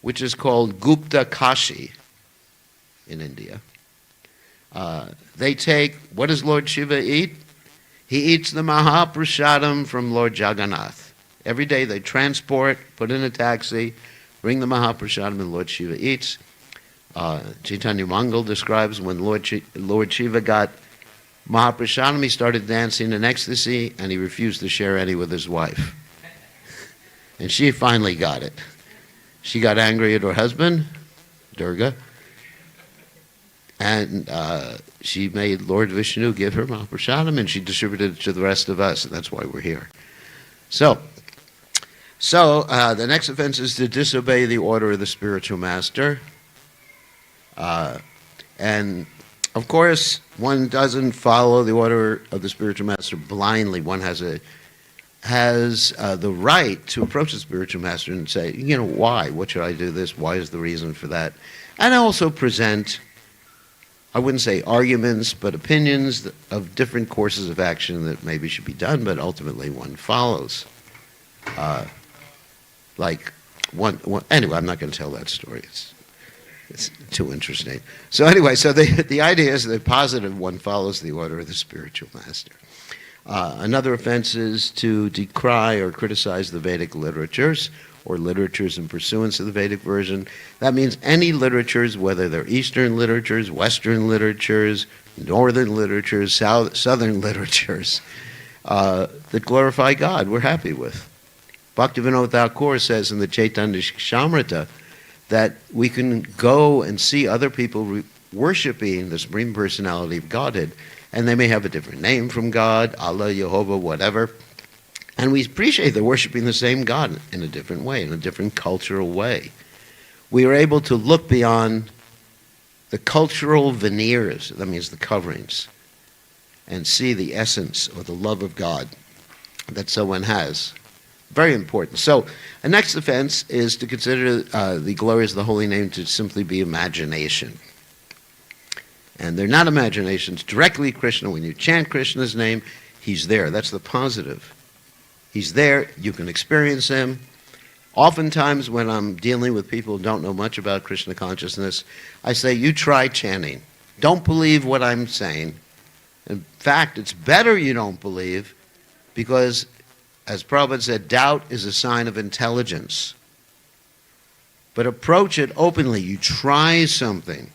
which is called Gupta Kashi in India, they take, what does Lord Shiva eat? He eats the Mahaprasadam from Lord Jagannath. Every day they transport, put in a taxi, bring the Mahaprasadam and Lord Shiva eats. Chaitanya Mangal describes when Lord Shiva got Mahaprasadam, he started dancing in ecstasy and he refused to share any with his wife. And she finally got it. She got angry at her husband, Durga, and she made Lord Vishnu give her Mahaprasadam and she distributed it to the rest of us, and that's why we're here. So So the next offense is to disobey the order of the spiritual master. And of course, one doesn't follow the order of the spiritual master blindly. One has the right to approach the spiritual master and say, why? What should I do this? Why is the reason for that? And also present, I wouldn't say arguments, but opinions of different courses of action that maybe should be done, but ultimately one follows. Anyway, I'm not going to tell that story. It's too interesting. So anyway, so the idea is that positive one follows the order of the spiritual master. Another offense is to decry or criticize the Vedic literatures or literatures in pursuance of the Vedic version. That means any literatures, whether they're Eastern literatures, Western literatures, Northern literatures, Southern literatures, that glorify God, we're happy with. Bhaktivinoda Thakur says in the Chaitanya Shamrita that we can go and see other people worshiping the Supreme Personality of Godhead, and they may have a different name from God, Allah, Jehovah, whatever, and we appreciate they're worshiping the same God in a different way, in a different cultural way. We are able to look beyond the cultural veneers, that means the coverings, and see the essence or the love of God that someone has. Very important. So, the next offense is to consider the glories of the holy name to simply be imagination. And they're not imaginations. Directly Krishna, when you chant Krishna's name, he's there. That's the positive. He's there. You can experience him. Oftentimes when I'm dealing with people who don't know much about Krishna consciousness, I say, you try chanting. Don't believe what I'm saying. In fact, it's better you don't believe, because, as Prabhupada said, doubt is a sign of intelligence. But approach it openly. You try something.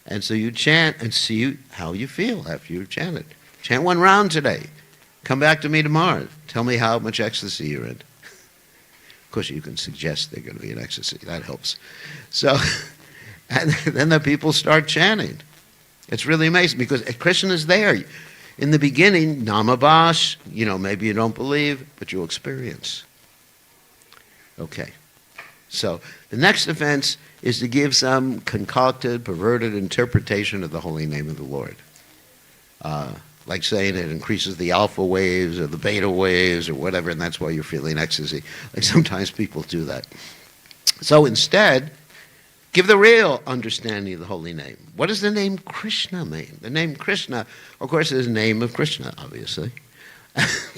And so you chant and see how you feel after you've chanted. Chant one round today. Come back to me tomorrow. Tell me how much ecstasy you're in. Of course, you can suggest they're going to be in ecstasy. That helps. So, and then the people start chanting. It's really amazing because Krishna is there. In the beginning, Namabash, maybe you don't believe, but you'll experience. Okay. So, the next offense is to give some concocted, perverted interpretation of the holy name of the Lord. Like saying it increases the alpha waves or the beta waves or whatever, and that's why you're feeling ecstasy. Like sometimes people do that. So instead, give the real understanding of the holy name. What does the name Krishna mean? The name Krishna, of course, is the name of Krishna, obviously.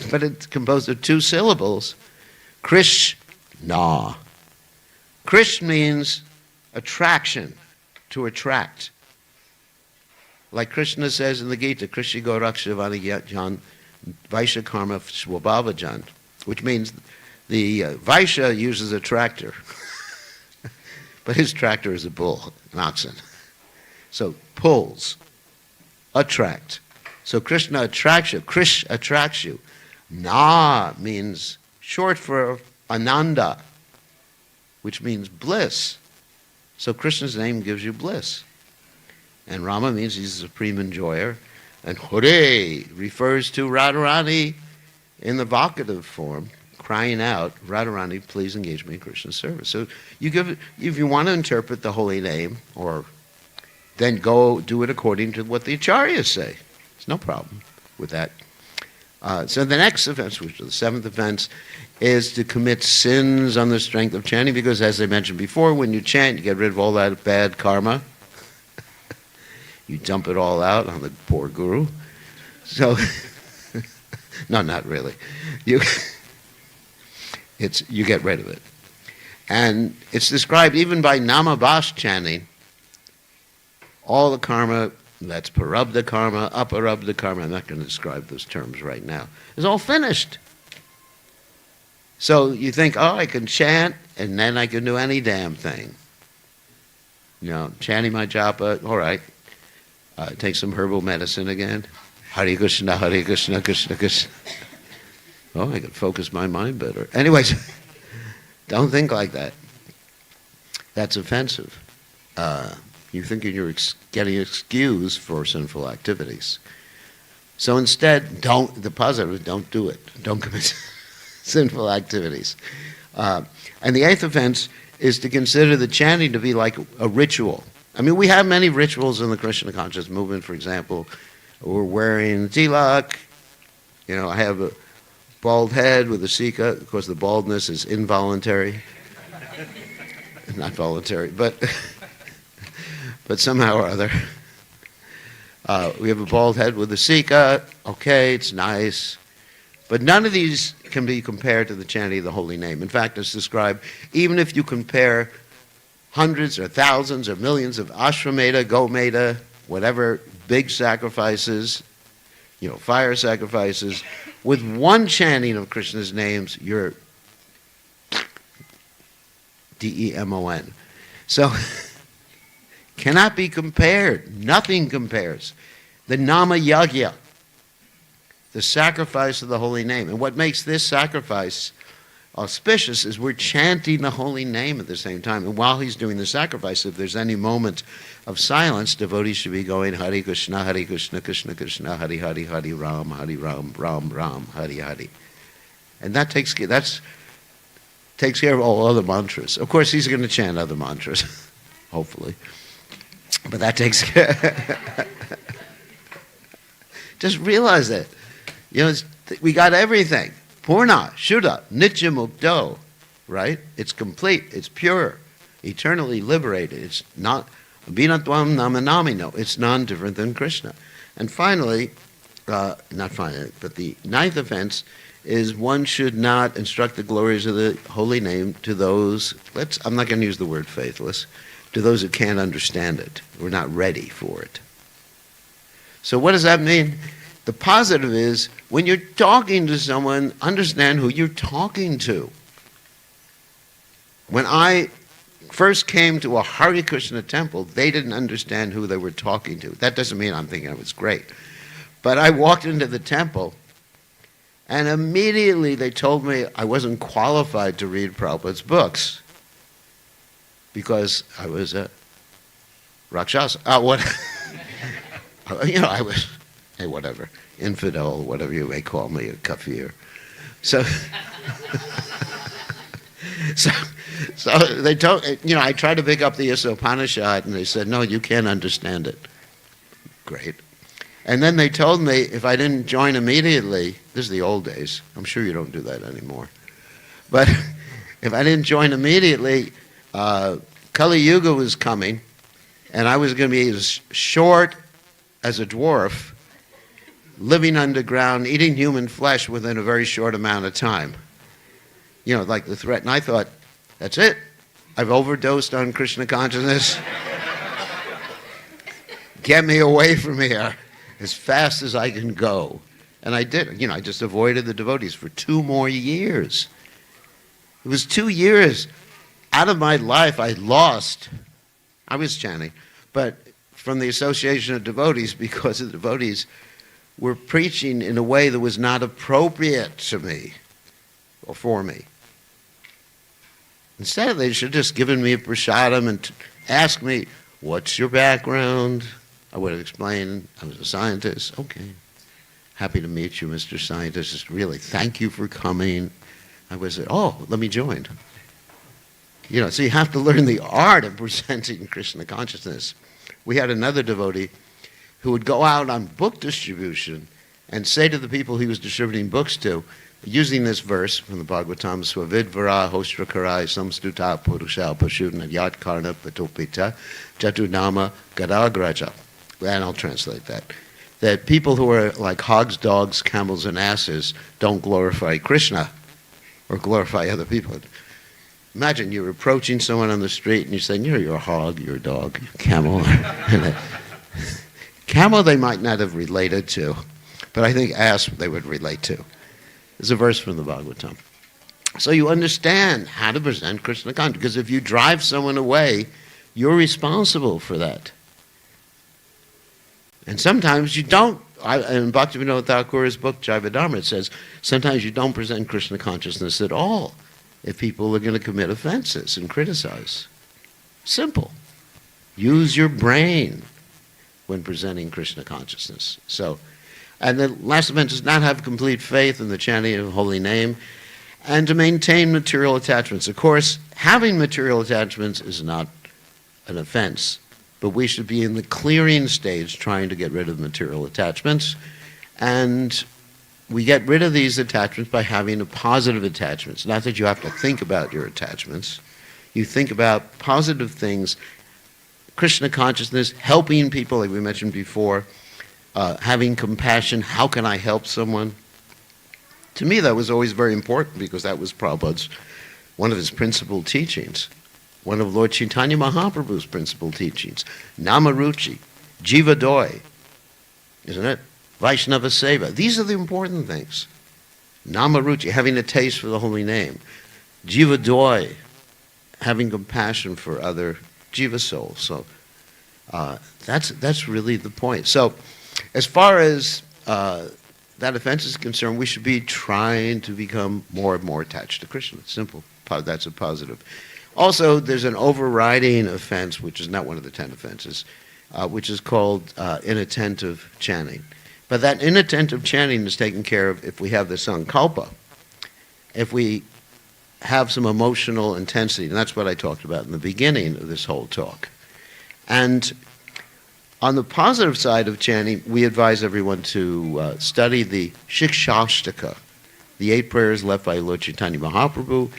But it's composed of two syllables. Krishna. Krish means attraction, to attract. Like Krishna says in the Gita, Krishi Gorakshivani Jan Vaishya Karma Swabhava Jan, which means the Vaishya uses a tractor, but his tractor is a bull, an oxen. So pulls, attract. So Krishna attracts you, Krish attracts you. Na means short for Ananda, which means bliss. So Krishna's name gives you bliss. And Rama means he's the supreme enjoyer. And Hare refers to Radharani in the vocative form, crying out, Radharani, please engage me in Krishna's service. So if you want to interpret the holy name, or then go do it according to what the acharyas say. There's no problem with that. So the next offense, which is the seventh offense, is to commit sins on the strength of chanting, because as I mentioned before, when you chant, you get rid of all that bad karma. You dump it all out on the poor guru. So, no, not really. You get rid of it. And it's described even by Namabash chanting, all the karma, that's parabdha karma, aparabdha karma, I'm not going to describe those terms right now, is all finished. So you think, I can chant, and then I can do any damn thing. Chanting my japa, all right. Take some herbal medicine again. Hare Krishna, Krishna Krishna. Oh, I can focus my mind better. Anyways, don't think like that. That's offensive. You're thinking you're getting excused for sinful activities. So instead, don't do it. Don't commit. sinful activities. And the eighth offense is to consider the chanting to be like a ritual. I mean, we have many rituals in the Krishna conscious movement. For example, we're wearing tilak. You know, I have a bald head with a sika. Of course, the baldness is involuntary. Not voluntary, but somehow or other. We have a bald head with a sika. Okay, it's nice. But none of these can be compared to the chanting of the holy name. In fact, it's described, even if you compare hundreds or thousands or millions of Ashwamedha, Gomedha, whatever big sacrifices, you know, fire sacrifices, with one chanting of Krishna's names, you're D-E-M-O-N. So, cannot be compared. Nothing compares. The Nama Yagya, the sacrifice of the holy name. And what makes this sacrifice auspicious is we're chanting the holy name at the same time. And while he's doing the sacrifice, if there's any moment of silence, devotees should be going Hare Krishna, Krishna Krishna, Hare Hare, Hare Ram, Ram Ram, Hare Hare. And that takes care of all other mantras. Of course, he's going to chant other mantras, hopefully. But that takes care. Just realize that. You know, we got everything. Purna, Shuddha, Nitya Mukto, right? It's complete, it's pure, eternally liberated. It's not, Vinatvam Namanamino, it's non-different than Krishna. And finally, not finally, but the ninth offense is one should not instruct the glories of the holy name to those, I'm not going to use the word faithless, to those who can't understand it, who are not ready for it. So what does that mean? The positive is, when you're talking to someone, understand who you're talking to. When I first came to a Hare Krishna temple, they didn't understand who they were talking to. That doesn't mean I'm thinking it was great. But I walked into the temple, and immediately they told me I wasn't qualified to read Prabhupada's books because I was a Rakshasa. You know, I was, hey, whatever, infidel, whatever you may call me, a kafir. So they told, you know, I tried to pick up the Upanishad, and they said, no, you can't understand it. Great. And then they told me if I didn't join immediately, this is the old days, I'm sure you don't do that anymore, but if I didn't join immediately, Kali Yuga was coming, and I was going to be as short as a dwarf, living underground, eating human flesh within a very short amount of time. You know, like the threat. And I thought, that's it. I've overdosed on Krishna consciousness. Get me away from here as fast as I can go. And I did. You know, I just avoided the devotees for 2 more years. It was 2 years out of my life I lost. I was chanting, but from the association of devotees, because the devotees were preaching in a way that was not appropriate to me or for me. Instead, they should have just given me a prasadam and asked me, what's your background? I would have explained, I was a scientist. Okay. Happy to meet you, Mr. Scientist. Just really, thank you for coming. I was, oh, let me join. You know, so you have to learn the art of presenting Krishna consciousness. We had another devotee who would go out on book distribution and say to the people he was distributing books to, using this verse from the Bhagavatam, Swavidvara Hostrakarai Samstuta Purusha Pashudna Yat Karna Patopita Jatunama Gadagraja. And I'll translate that. That people who are like hogs, dogs, camels, and asses don't glorify Krishna or glorify other people. Imagine you're approaching someone on the street and you're saying, you're a hog, you're a dog, you're a camel. Camel they might not have related to, but I think ass they would relate to. There's a verse from the Bhagavatam. So you understand how to present Krishna consciousness, because if you drive someone away, you're responsible for that. And sometimes you don't. In Bhaktivinoda Thakur's book, Jaiva Dharma, it says, sometimes you don't present Krishna consciousness at all if people are going to commit offenses and criticize. Simple. Use your brain when presenting Krishna consciousness. So, and the last offense is not have complete faith in the chanting of the holy name. and to maintain material attachments. Of course, having material attachments is not an offense, but we should be in the clearing stage trying to get rid of material attachments. And we get rid of these attachments by having a positive attachments. Not that you have to think about your attachments. You think about positive things, Krishna consciousness, helping people, like we mentioned before, having compassion. How can I help someone? To me, that was always very important because that was Prabhupada's, one of his principal teachings, one of Lord Chaitanya Mahaprabhu's principal teachings. Namaruchi, Jiva Doi, isn't it? Vaishnava Seva. These are the important things. Namaruchi, having a taste for the holy name. Jiva Doi, having compassion for other Jiva souls. So that's really the point. So as far as that offense is concerned, we should be trying to become more and more attached to Krishna. It's simple. That's a positive. Also, there's an overriding offense, which is not one of the 10 offenses, which is called inattentive chanting. But that inattentive chanting is taken care of if we have the sankalpa, if we have some emotional intensity, and that's what I talked about in the beginning of this whole talk. And on the positive side of chanting, we advise everyone to study the Shikshashtaka, the 8 prayers left by Lord Chaitanya Mahaprabhu,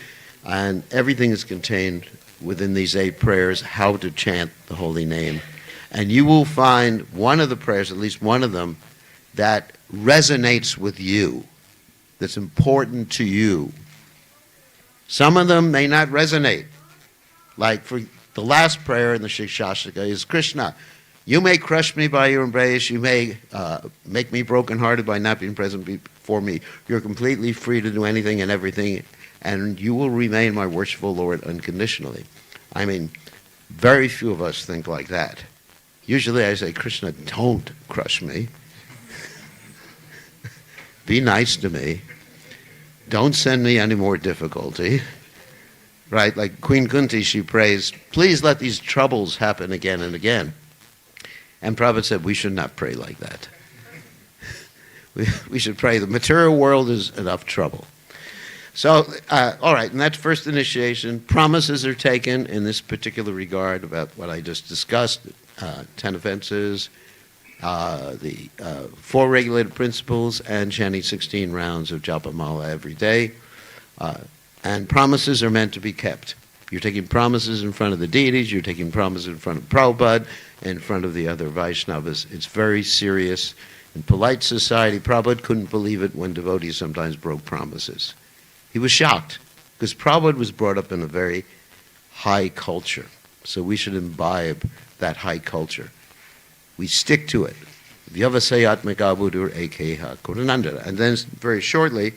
and everything is contained within these 8 prayers, how to chant the holy name. And you will find one of the prayers, at least one of them, that resonates with you, that's important to you. Some of them may not resonate. Like for the last prayer in the Shikshashtaka is, Krishna, you may crush me by your embrace, you may make me brokenhearted by not being present before me. You're completely free to do anything and everything, and you will remain my worshipful Lord unconditionally. I mean, very few of us think like that. Usually I say, Krishna, don't crush me. Be nice to me. Don't send me any more difficulty. Right? Like Queen Kunti, she prays, please let these troubles happen again and again. And Prabhupada said, we should not pray like that. We should pray, the material world is enough trouble. So, all right, and that's first initiation. Promises are taken in this particular regard about what I just discussed, 10 offenses, the 4 regulated principles, and chanting 16 rounds of japa mala every day. And promises are meant to be kept. You're taking promises in front of the deities, you're taking promises in front of Prabhupada, in front of the other Vaishnavas. It's very serious. In polite society, Prabhupada couldn't believe it when devotees sometimes broke promises. He was shocked, because Prabhupada was brought up in a very high culture. So we should imbibe that high culture. We stick to it. Vyavasayatmika buddhur ekeha kurunandara. And then very shortly,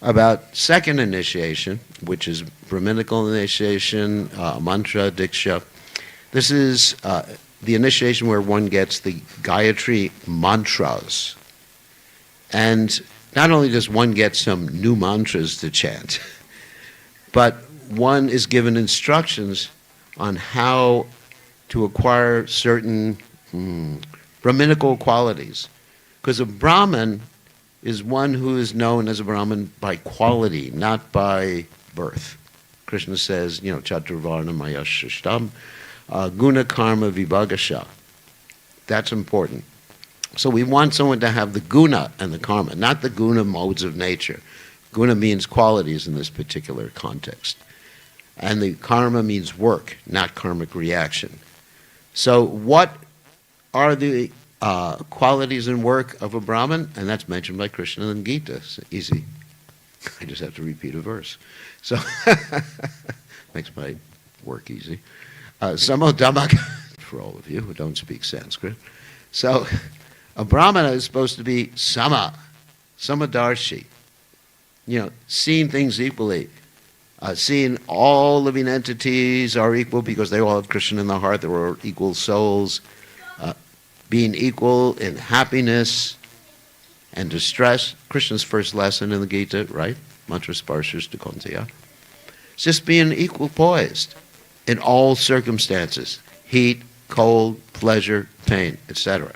about second initiation, which is Brahminical initiation, mantra, diksha. This is the initiation where one gets the Gayatri mantras. And not only does one get some new mantras to chant, but one is given instructions on how to acquire certain Brahminical qualities. Because a Brahmin is one who is known as a Brahmin by quality, not by birth. Krishna says, Chaturvarna Maya Shishtam, Guna Karma Vibhagasha. That's important. So we want someone to have the guna and the karma, not the guna modes of nature. Guna means qualities in this particular context. And the karma means work, not karmic reaction. So what are the qualities and work of a Brahmin? And that's mentioned by Krishna in Gita. It's easy. I just have to repeat a verse. So makes my work easy. Samodhamaka, for all of you who don't speak Sanskrit. So a Brahmana is supposed to be samadarshi. Seeing things equally. Seeing all living entities are equal because they all have Krishna in the heart. They're all equal souls. Being equal in happiness and distress. Krishna's first lesson in the Gita, right? Mantra sparshas to Kontiya. It's just being equal poised in all circumstances. Heat, cold, pleasure, pain, etc.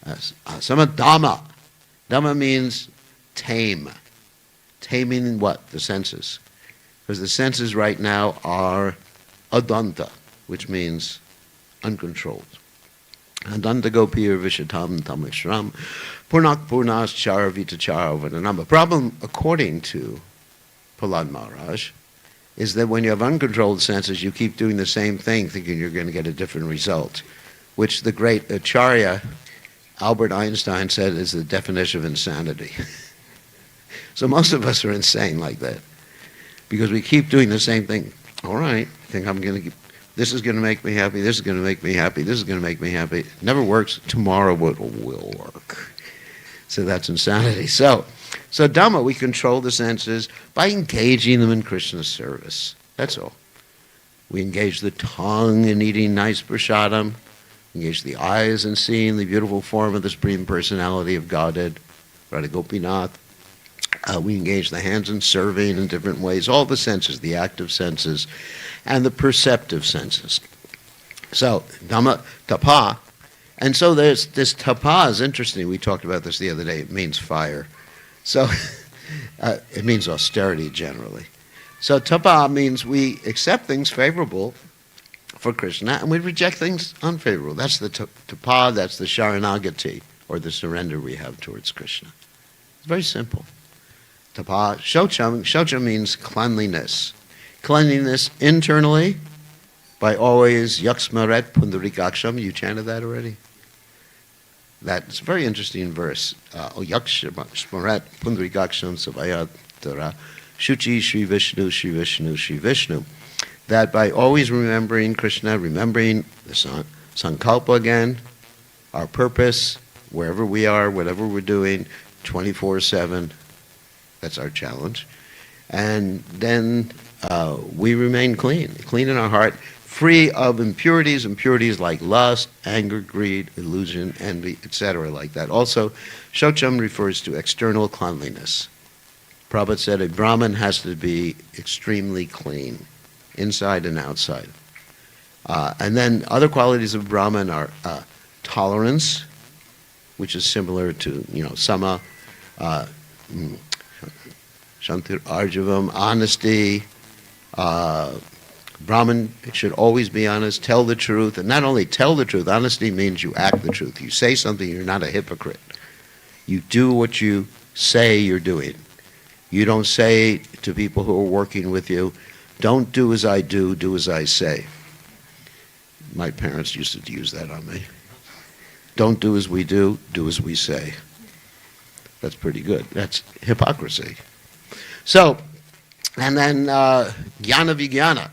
Samadhamma. Dhamma means tame. taming what? The senses. Because the senses right now are adanta, which means uncontrolled. Adanta gopir vishatam tamishram purnak purnas chara vitachara vananam. The problem, according to Prahlad Maharaj, is that when you have uncontrolled senses, you keep doing the same thing, thinking you're going to get a different result, which the great Acharya Albert Einstein said is the definition of insanity. So most of us are insane like that, because we keep doing the same thing. All right, I think I'm going to this is going to make me happy, this is going to make me happy, this is going to make me happy. It never works. Tomorrow it will work. So that's insanity. So Dhamma, we control the senses by engaging them in Krishna's service. That's all. We engage the tongue in eating nice prasadam, engage the eyes in seeing the beautiful form of the Supreme Personality of Godhead, Radha Gopinath. We engage the hands in serving in different ways, all the senses, the active senses, and the perceptive senses. So, Dhamma, tapa. And so there's this tapa is interesting. We talked about this the other day. It means fire. So it means austerity generally. So tapa means we accept things favorable for Krishna and we reject things unfavorable. That's the tapa, that's the sharanagati, or the surrender we have towards Krishna. It's very simple. Tapa, shocha means cleanliness. Cleanliness internally by always yaksmaret pundarikaksham. You chanted that already? That's a very interesting verse. Yaksmaret pundarikaksham savayatara shuchi Shri Vishnu, Shri Vishnu, Shri Vishnu. That by always remembering Krishna, remembering the sankalpa again, our purpose, wherever we are, whatever we're doing, 24/7, that's our challenge. And then we remain clean in our heart, free of impurities like lust, anger, greed, illusion, envy, etc. like that. Also, shocham refers to external cleanliness. Prabhupada said a Brahmin has to be extremely clean, inside and outside. And then other qualities of Brahman are tolerance, which is similar to, sama, shantir arjavam, honesty. Brahman should always be honest, tell the truth, and not only tell the truth, honesty means you act the truth. You say something, you're not a hypocrite. You do what you say you're doing. You don't say to people who are working with you, don't do as I do, do as I say. My parents used to use that on me. Don't do as we do as we say. That's pretty good. That's hypocrisy. So, and then jnana vijnana,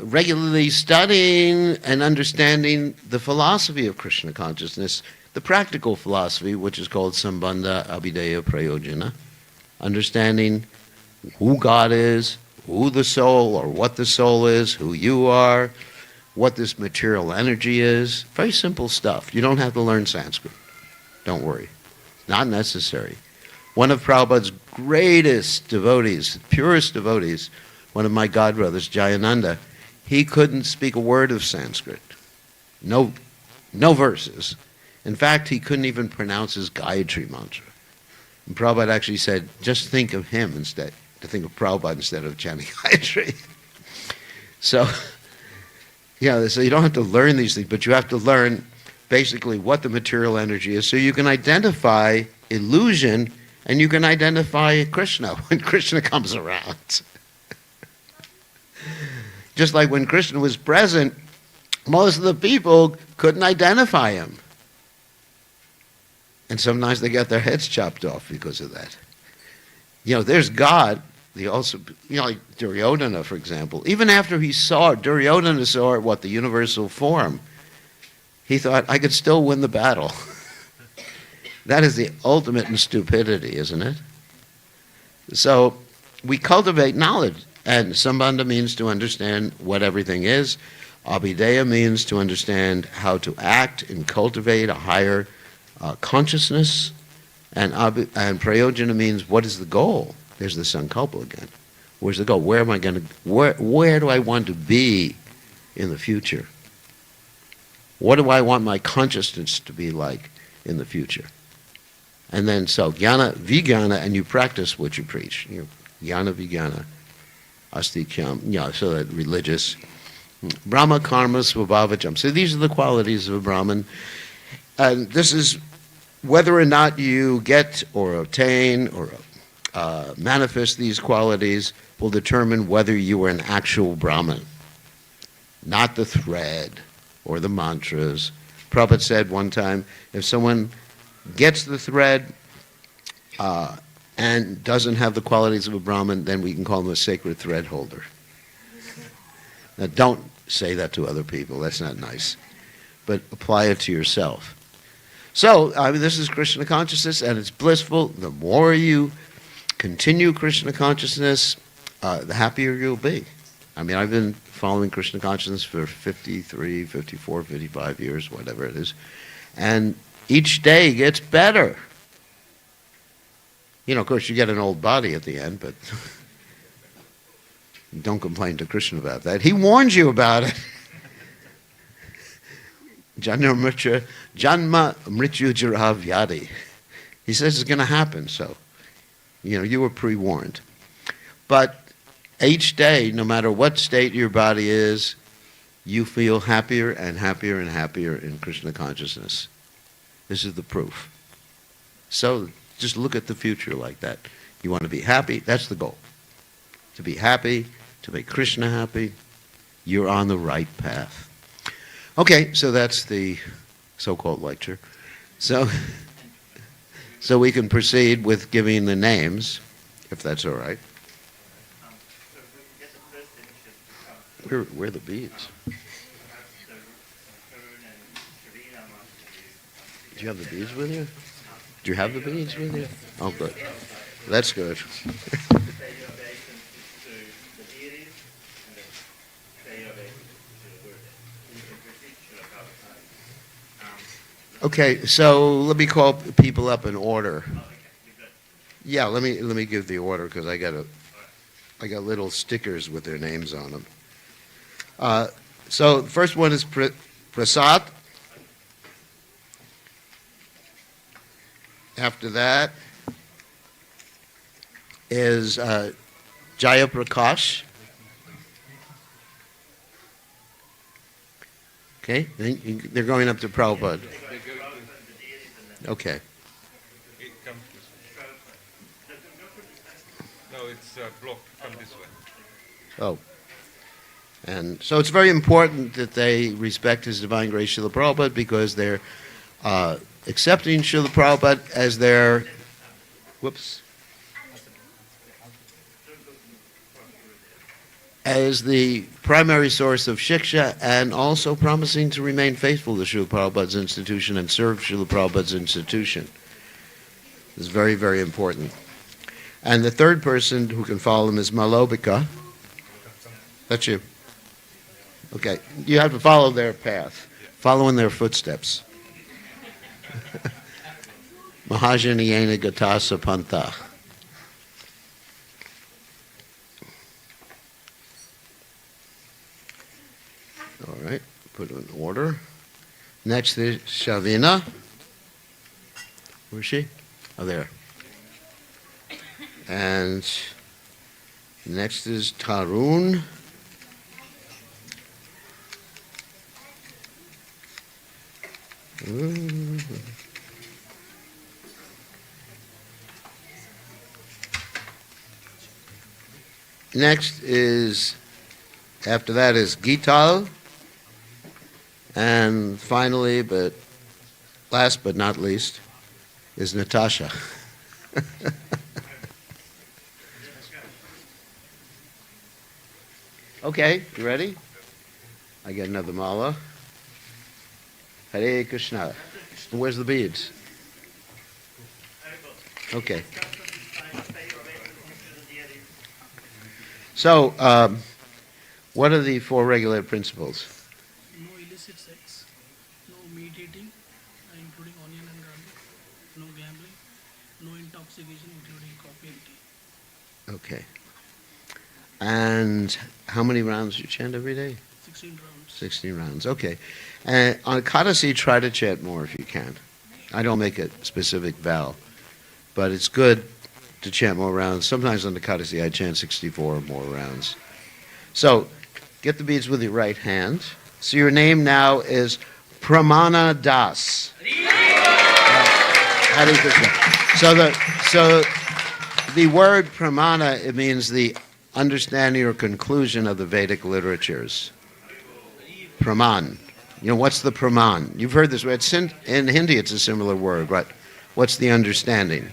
regularly studying and understanding the philosophy of Krishna consciousness, the practical philosophy, which is called Sambandha Abhideya Prayojana, understanding who God is, who the soul or what the soul is, who you are, what this material energy is. Very simple stuff. You don't have to learn Sanskrit. Don't worry. Not necessary. One of Prabhupada's greatest devotees, purest devotees, one of my godbrothers, Jayananda, he couldn't speak a word of Sanskrit. No verses. In fact, he couldn't even pronounce his Gayatri mantra. And Prabhupada actually said, just think of him instead, to think of Prabhupada instead of chanting Gayatri. So you don't have to learn these things, but you have to learn basically what the material energy is so you can identify illusion and you can identify Krishna when Krishna comes around. Just like when Krishna was present, most of the people couldn't identify him. And sometimes they got their heads chopped off because of that. There's God. Like Duryodhana, for example. Even after Duryodhana saw the universal form, he thought, I could still win the battle. That is the ultimate in stupidity, isn't it? So we cultivate knowledge. And Sambandha means to understand what everything is. Abhideya means to understand how to act and cultivate a higher consciousness. And Prayojana means what is the goal? There's the Sankalpa again. Where's the goal? Where am I going to? Where do I want to be in the future? What do I want my consciousness to be like in the future? And then, so, jnana, vijnana, and you practice what you preach. Jnana, vijnana, astikyam, yeah, so that religious. Brahma, karma, svabhavajam. So these are the qualities of a Brahmin. And this is whether or not you get or obtain or manifest these qualities will determine whether you are an actual Brahmin, not the thread or the mantras. Prabhupada said one time, if someone gets the thread and doesn't have the qualities of a Brahmin, then we can call him a sacred thread holder. Now don't say that to other people, that's not nice. But apply it to yourself. So, this is Krishna consciousness, and it's blissful. The more you continue Krishna consciousness, the happier you'll be. I've been following Krishna consciousness for 53, 54, 55 years, whatever it is. And each day gets better. Of course, you get an old body at the end, but don't complain to Krishna about that. He warns you about it. Janma mrityu jara vyadi. He says it's going to happen, so, you were pre-warned. But each day, no matter what state your body is, you feel happier and happier and happier in Krishna consciousness. This is the proof. So just look at the future like that. You want to be happy, that's the goal. To be happy, to make Krishna happy, you're on the right path. Okay, so that's the so-called lecture. So we can proceed with giving the names, if that's all right. Where are the beads? Do you have the beads with you? Do you have the beads with you? Oh, good. That's good. Okay, so let me call people up in order. Yeah, let me give the order because I got little stickers with their names on them. So the first one is Prasad. After that is Jaya Prakash. Okay, they're going up to Prabhupada. Okay. It comes this way. No, it's blocked. Come this way. Oh. And so it's very important that they respect His Divine Grace Srila Prabhupada because they're accepting Srila Prabhupada as their, as the primary source of shiksha and also promising to remain faithful to Srila Prabhupada's institution and serve Srila Prabhupada's institution. This is very, very important. And the third person who can follow him is Malobika. That's you. Okay, you have to follow their path, follow in their footsteps. Mahajaniyena Gatasa Panta. All right, put it in order. Next is Shavina. Where's she? Oh, there. And next is Tarun. Next is, after that is Gital. And finally, but last but not least, is Natasha. Okay, you ready? I get another mala. Hare Krishna. And where's the beads? Okay. So, what are the four regulated principles? No illicit sex, no meat eating, including onion and garlic, no gambling, no intoxication, including coffee and tea. Okay. And how many rounds do you chant every day? 16 rounds. 16 rounds, okay. And on Kadasi, try to chant more if you can. I don't make a specific vow. but it's good to chant more rounds. Sometimes on the Kadasi I chant 64 or more rounds. So, get the beads with your right hand. So your name now is Pramana Das. Hare Krishna. So the word pramana, it means the understanding or conclusion of the Vedic literatures. Praman. You know, what's the praman? You've heard this word. In Hindi, it's a similar word, but what's the understanding?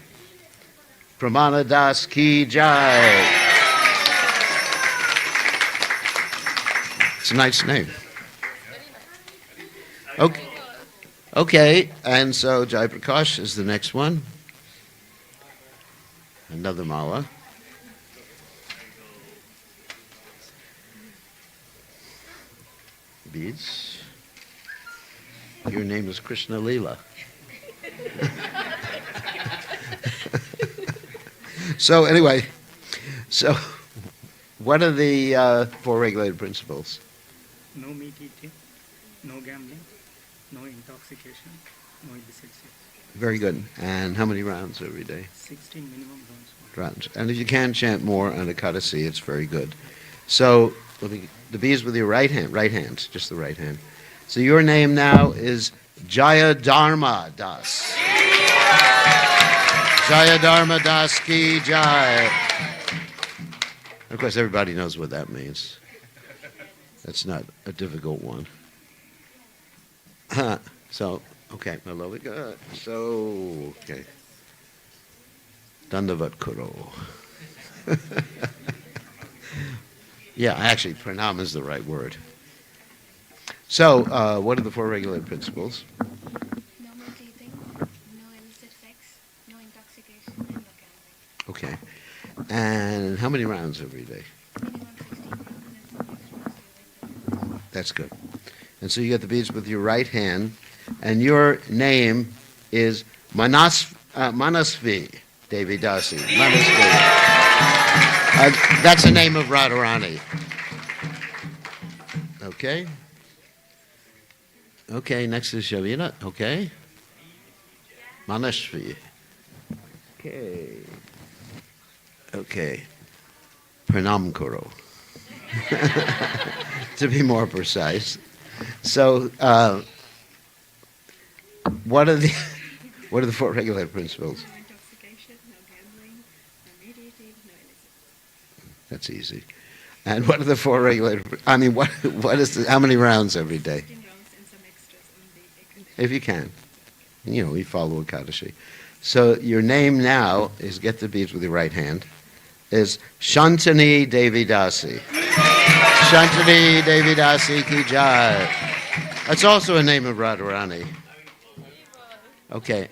Pramana Das Ki Jai. It's a nice name. Okay, and so Jai Prakash is the next one. Another mala. Beads. Your name is Krishna Leela. So anyway, what are the four regulated principles? No meat eating, no gambling, no intoxication, no illicit sex. Very good. And how many rounds every day? 16 minimum rounds. Rounds. And if you can chant more on the Kadasi, it's very good. So the beads with your right hand, just the right hand. So your name now is Jaya Dharma Das. Jaya Dharma Das Ki Jai. Of course, everybody knows what that means. That's not a difficult one. So, okay, my lovely God. So, okay. Dandavat Kuro. Yeah, actually, pranam is the right word. So, what are the four regulated principles? No meat eating, no illicit sex, no intoxication, and no gambling. Okay. And how many rounds every day? Minimum 16 rounds and some extras. That's good. And so you get the beads with your right hand, and your name is Manasvi Devi Dasi. Manasvi. That's the name of Radharani. Okay. Okay, next is Shavina. Okay. Manasvi. Okay. Okay. Pranam Kuro. To be more precise. So, what are the four regulated principles? No intoxication, no gambling, no meat eating, no illicit. That's easy. And what are the four regulated? I mean, what is how many rounds every day? 16 rounds and some extras on the condition. If you can. You know, we follow Ekadashi. So your name now is, get the beads with your right hand, is Shantani Devi Dasi. Shantani Devi Dasi Ki Jai. That's also a name of Radharani. Okay.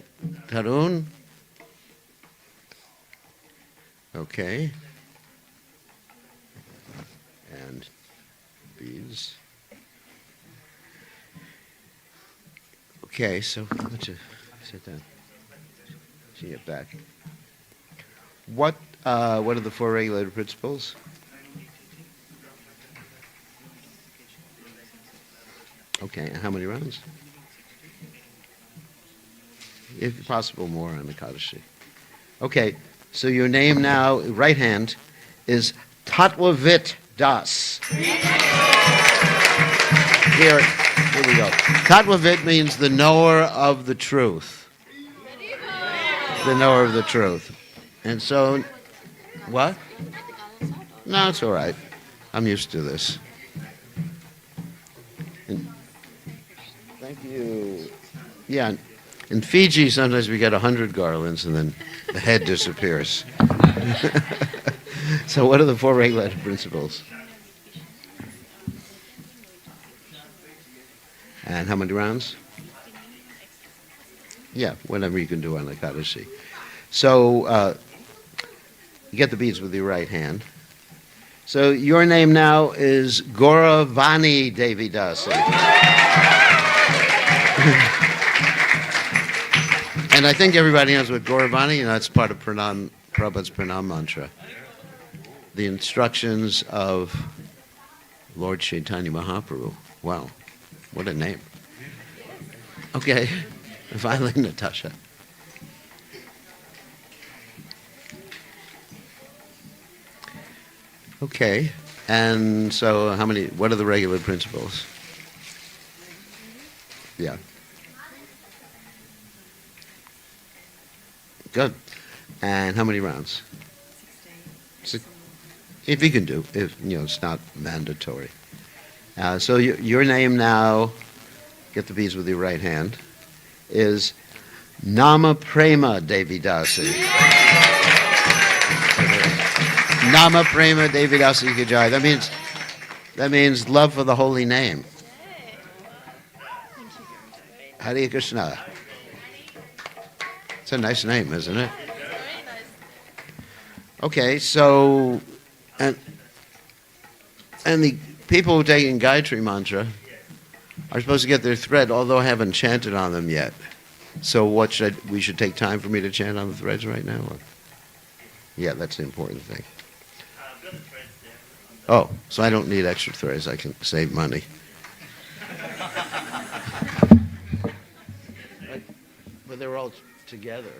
Tarun. Okay. And beads. Okay, so let's just sit down. See it back. What are the four regulated principles? Okay, and how many rounds? If possible, more on the Kaddashi. Okay, so your name now, right hand, is Tatvavit Das. Here we go. Tatvavit means the knower of the truth. The knower of the truth. And so, what? No, it's all right. I'm used to this. Thank you. Yeah, in Fiji, sometimes we get 100 garlands and then the head disappears. So what are the four regulated principles? And how many rounds? Yeah, whatever you can do on the Kaddashi. So you get the beads with your right hand. So your name now is Gauravani Devi Dasi. And I think everybody knows what Gauravani, you know, that's part of Prabhupada's Pranam mantra. The instructions of Lord Chaitanya Mahaprabhu. Wow, what a name. Okay, finally Natasha. Okay. And so what are the regular principles? Yeah. Good. And how many rounds? 16. If you can do, if it's not mandatory. So your name now, get the beads with your right hand, is Nama Prema Devi Dasi. Nama Prema Devi Dasi Kajai. That means love for the holy name. Hare Krishna. It's a nice name, isn't it? Okay, so and the people who take in Gayatri mantra are supposed to get their thread, although I haven't chanted on them yet. So we should take time for me to chant on the threads right now? Or? Yeah, that's the important thing. Oh, so I don't need extra threads. I can save money. But they're all together.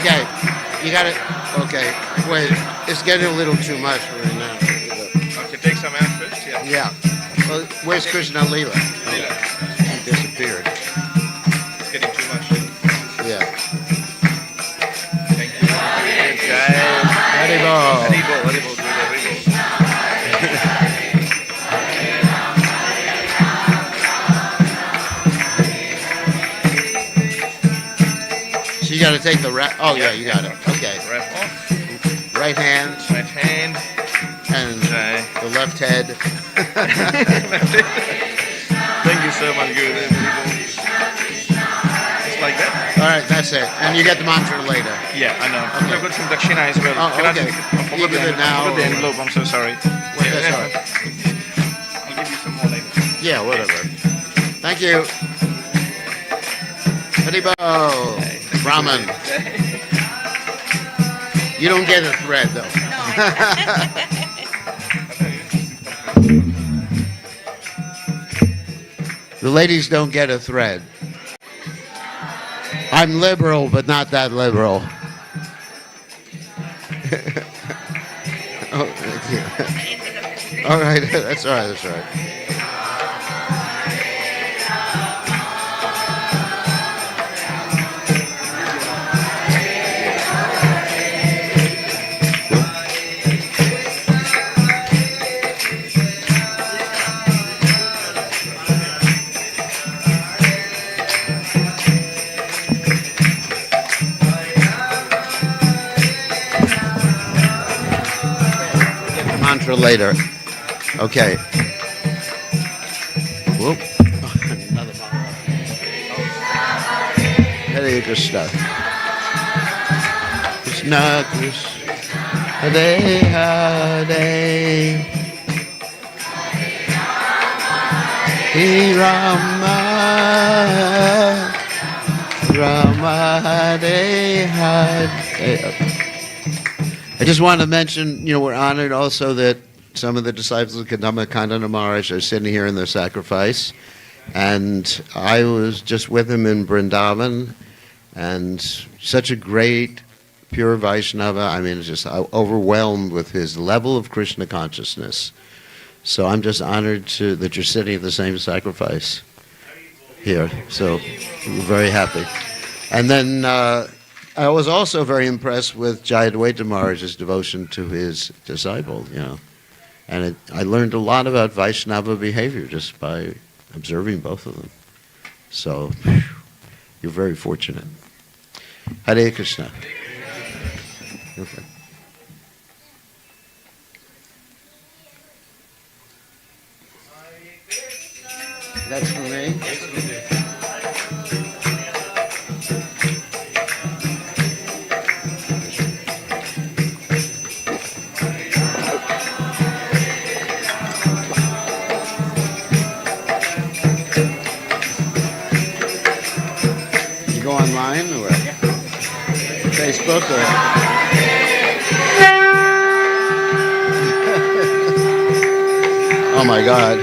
Okay, you got it. Okay, wait, it's getting a little too much right now. Okay, take some air first. Yeah. Yeah. Well, where's Krishna Leela? Oh, he disappeared. It's getting too much. Yeah. Thank you. Haribol. Haribol, Haribol, Haribol. So you got to take the oh yeah, you got it. Okay. Wrap off. Right hand Right hand. and Okay. the left head. Thank you so much, Guru. Just like that? All right, that's it. And you get the mantra later. Yeah, I know. Okay. I've got some dakshina as well. Oh, Can okay. I You give it now, I forgot the or- envelope. I'm so sorry. Wait, that's all right. I'll give you some more later. Yeah, whatever. Thank you. Haribol. Brahman. You don't get a thread though. The ladies don't get a thread. I'm liberal, but not that liberal. Oh, thank you. All right, that's all right, that's all right. Mantra later. Okay. Whoop. Another mantra. Hare Krishna. Krishna Krishna. Hare Hare. Hare Rama. Rama Hare Hare. I just want to mention, we're honored also that some of the disciples of Kadamba Kandana Maharaj are sitting here in their sacrifice. And I was just with him in Vrindavan, and such a great, pure Vaishnava. I mean, just overwhelmed with his level of Krishna consciousness. So I'm just honored that you're sitting at the same sacrifice here. So we're very happy. And then I was also very impressed with Jayadvaita Maharaj's devotion to his disciple, And I learned a lot about Vaishnava behavior just by observing both of them. So you're very fortunate. Hare Krishna. Okay. That's for me? Go online or Facebook or oh my God.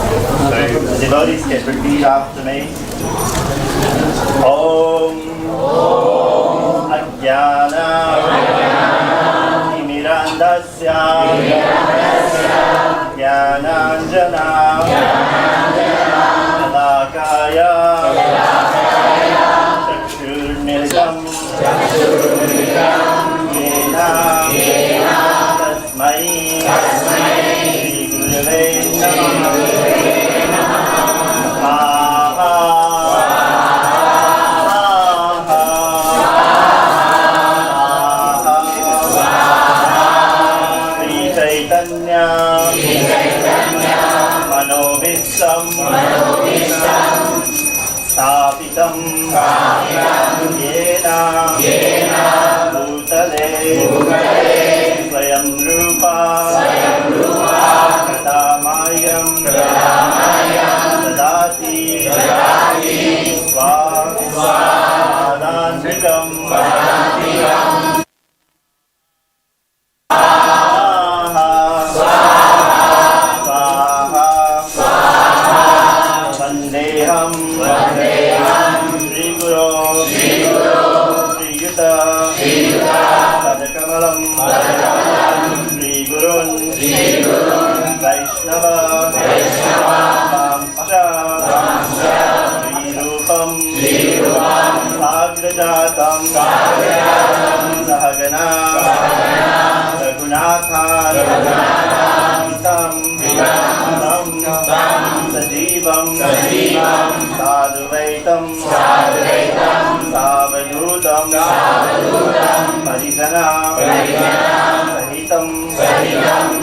So devotees can repeat after me. Om Ajnana Timirandasya Jnananjana Shalakaya Chakshurmilitam Yena Tasmai Shri Gurave Namaha. Stapitam Yena Bhutale Swayam Rupa Kadamayam Dadati Swadantikam Sagrajatam Sahagana Raghunathan Tam Sajivam Sadhuvaitam Savadutam Parijana Sahitam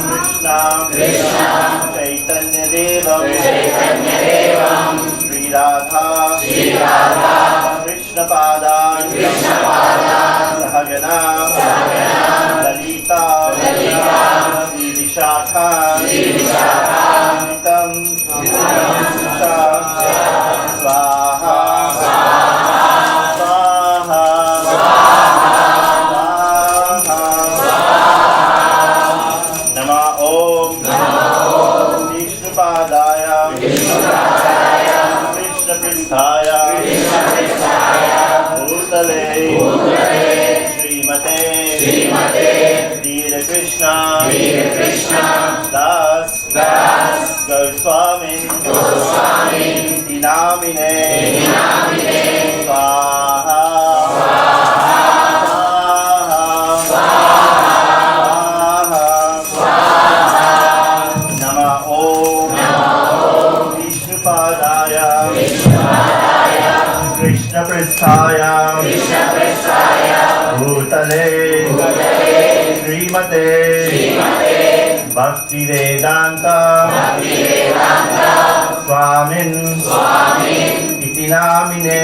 Krishna Chaitanya Devam Sri Radha Krishna Padan Sahagana Lalita Sri Vishakha Nitam Swaha Nama Om Vishnu Padaya Krishna Pristhaya Bhutale Srimate Veera Krishna Das Goswami Dinamine Swaha Nama Om Vishnu Padaya Krishna Pristhaya Bhutale Srimate Bhakti Vedanta Swamin Iti Namine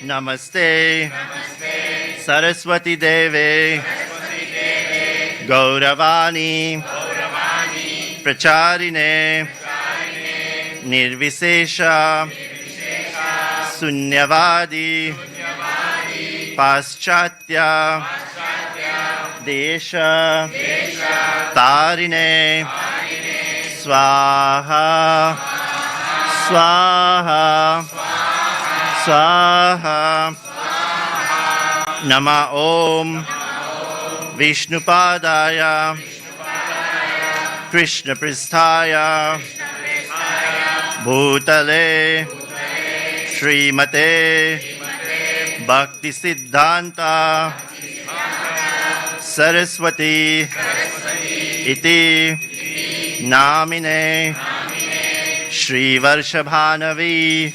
Namaste Saraswati Deve Gauravani Pracharine Nirvisesha Sunyavadi Paschatya Desha Tarine Swaha Swaha Swaha Nama Om Vishnupadaya Krishna Pristhaya Bhutale Srimate Bhakti Siddhanta Saraswati Iti Namine Shri Varshabhanavi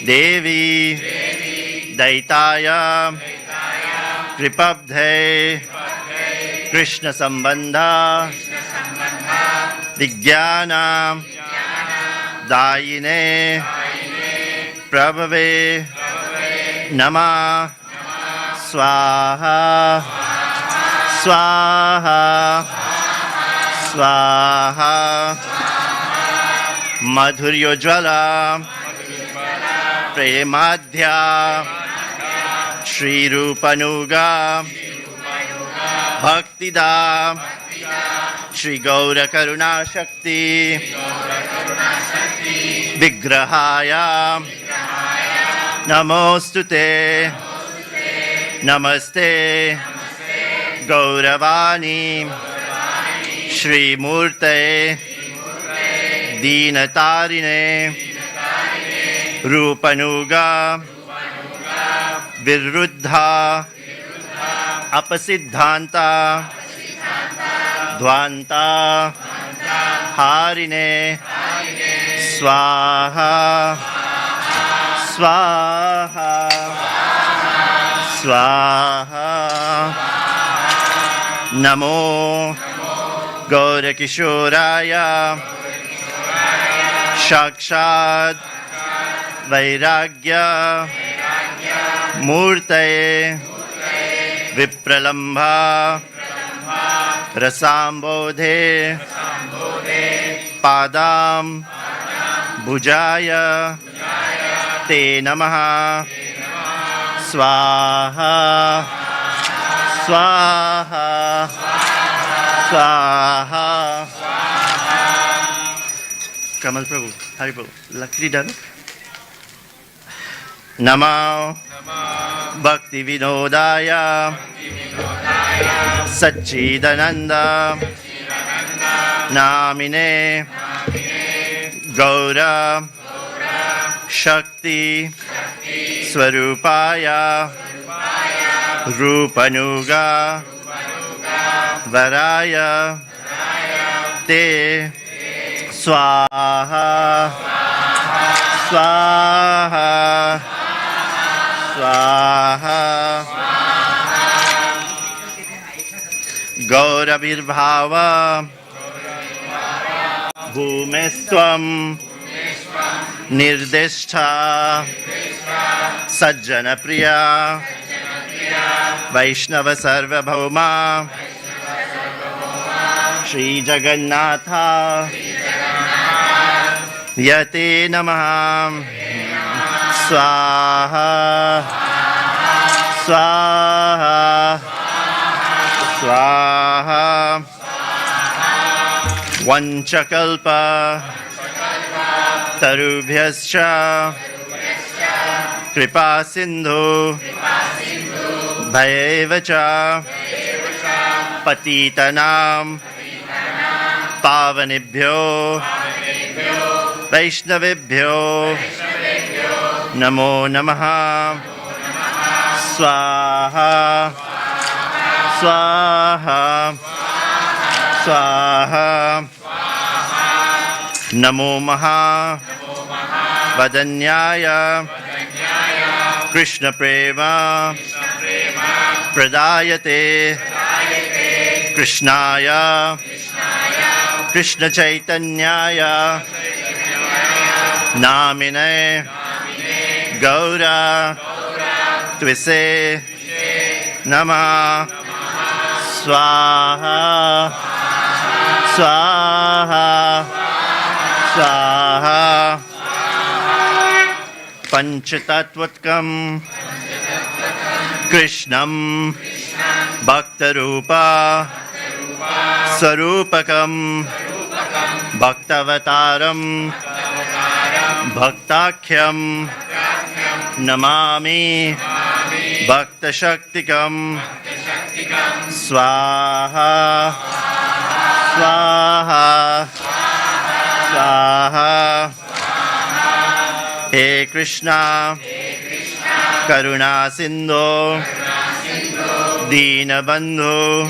Devi Daitaya Kripabdhe Krishna Sambandha Vijnana Dayine Prabhave Nama Swaha Swaha Swaha Madhuryojvala Premadhya Shri Rupanuga Bhaktida Shri Gaura Karuna Shakti Vigrahaya Namostute Namaste Gauravani Shri Murte Dinatarine Rupanuga Viruddha Apasiddhanta Dvanta Harine Swaha Swaha Swaha Namo Gaurakishoraya Shakshad Vairagya Murtaye Vipralambha Rasambodhe Padam Bhujaya Te Namaha Swaha Swaha Swaha Kamal Prabhu, Haribol, Lakri Dano Namo Bhakti Vinodaya Satchidananda Namine Gaura Shakti Swarupaya Rupanuga Varaya Te Swaha Swaha Swaha Gaurabhirbhava Bhumestvam Nirdishtha Sajjana Priya Vaishnava Sarvabhauma Shri Jagannatha Yate Namaha Swaha Swaha Swaha Vanchakalpa Tarubhyascha Kripa Sindhu Bhayevacha Patitanam Pavanibhyo Vaishnavibhyo Namo Namaha Swaha Swaha Swaha Namo Maha Vadanyaya Krishna Prema Pradayate Krishnaya Krishna Chaitanyaya Namine Gaura Twise Nama Swaha Swaha Swaha Panchatattvatkam Krishnam Bhaktarupa Sarupakam Bhaktavataram Bhaktakhyam Namami Bhakta Shaktikam Swaha Swaha Swaha He Krishna Karuna Sindhu Deenabandhu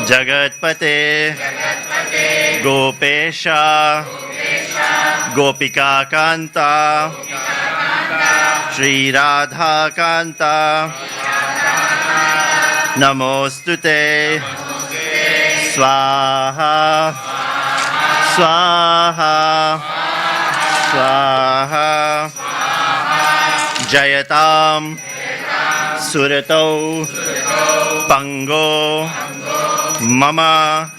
Jagatpate Gopesha Gopika Kanta Shri Radha Kanta Namostute Swaha Swaha Swaha Jayatam Surato Pango Mama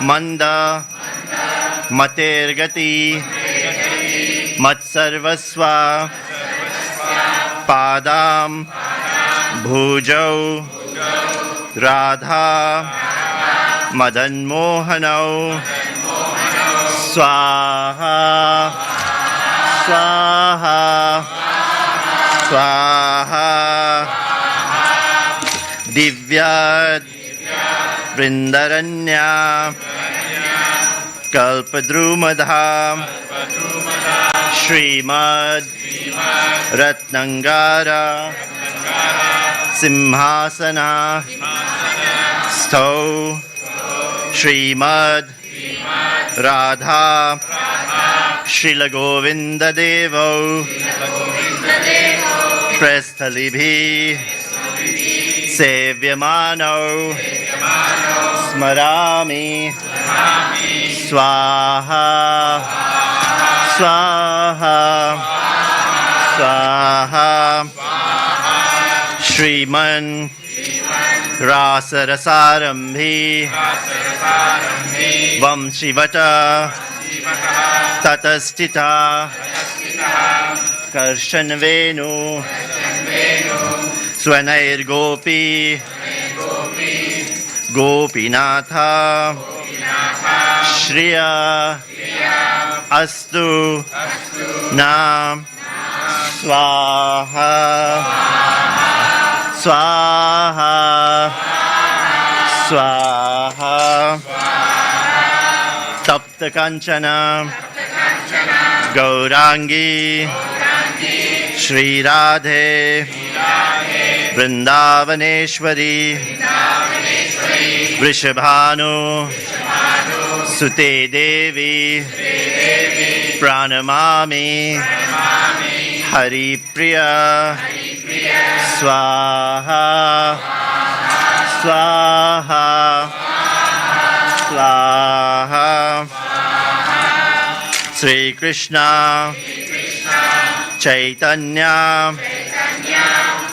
Manda Matergati Matsarvasva Padam Bhujau Radha Madan Mohano Swaha Swaha Swaha Divyat Vrindaranya Kalpadrumadham Srimad Ratnangara Simhasana Stho Srimad Radha Srila Govinda Devo Presthalibhi Sevyamano Smarami Swaha Swaha Swaha Shriman Rasarasarambhi Vamshivata Tatastita Karshan Venu Swanair Gopi Gopinatha Shriya Astu Nam Swaha Swaha Swaha Tapta Kanchana Gaurangi Shri Radhe Vrindavaneshwari Vrishabhanu Sute Devi Pranamami Hari Priya Swaha Swaha Swaha Sri Krishna Chaitanya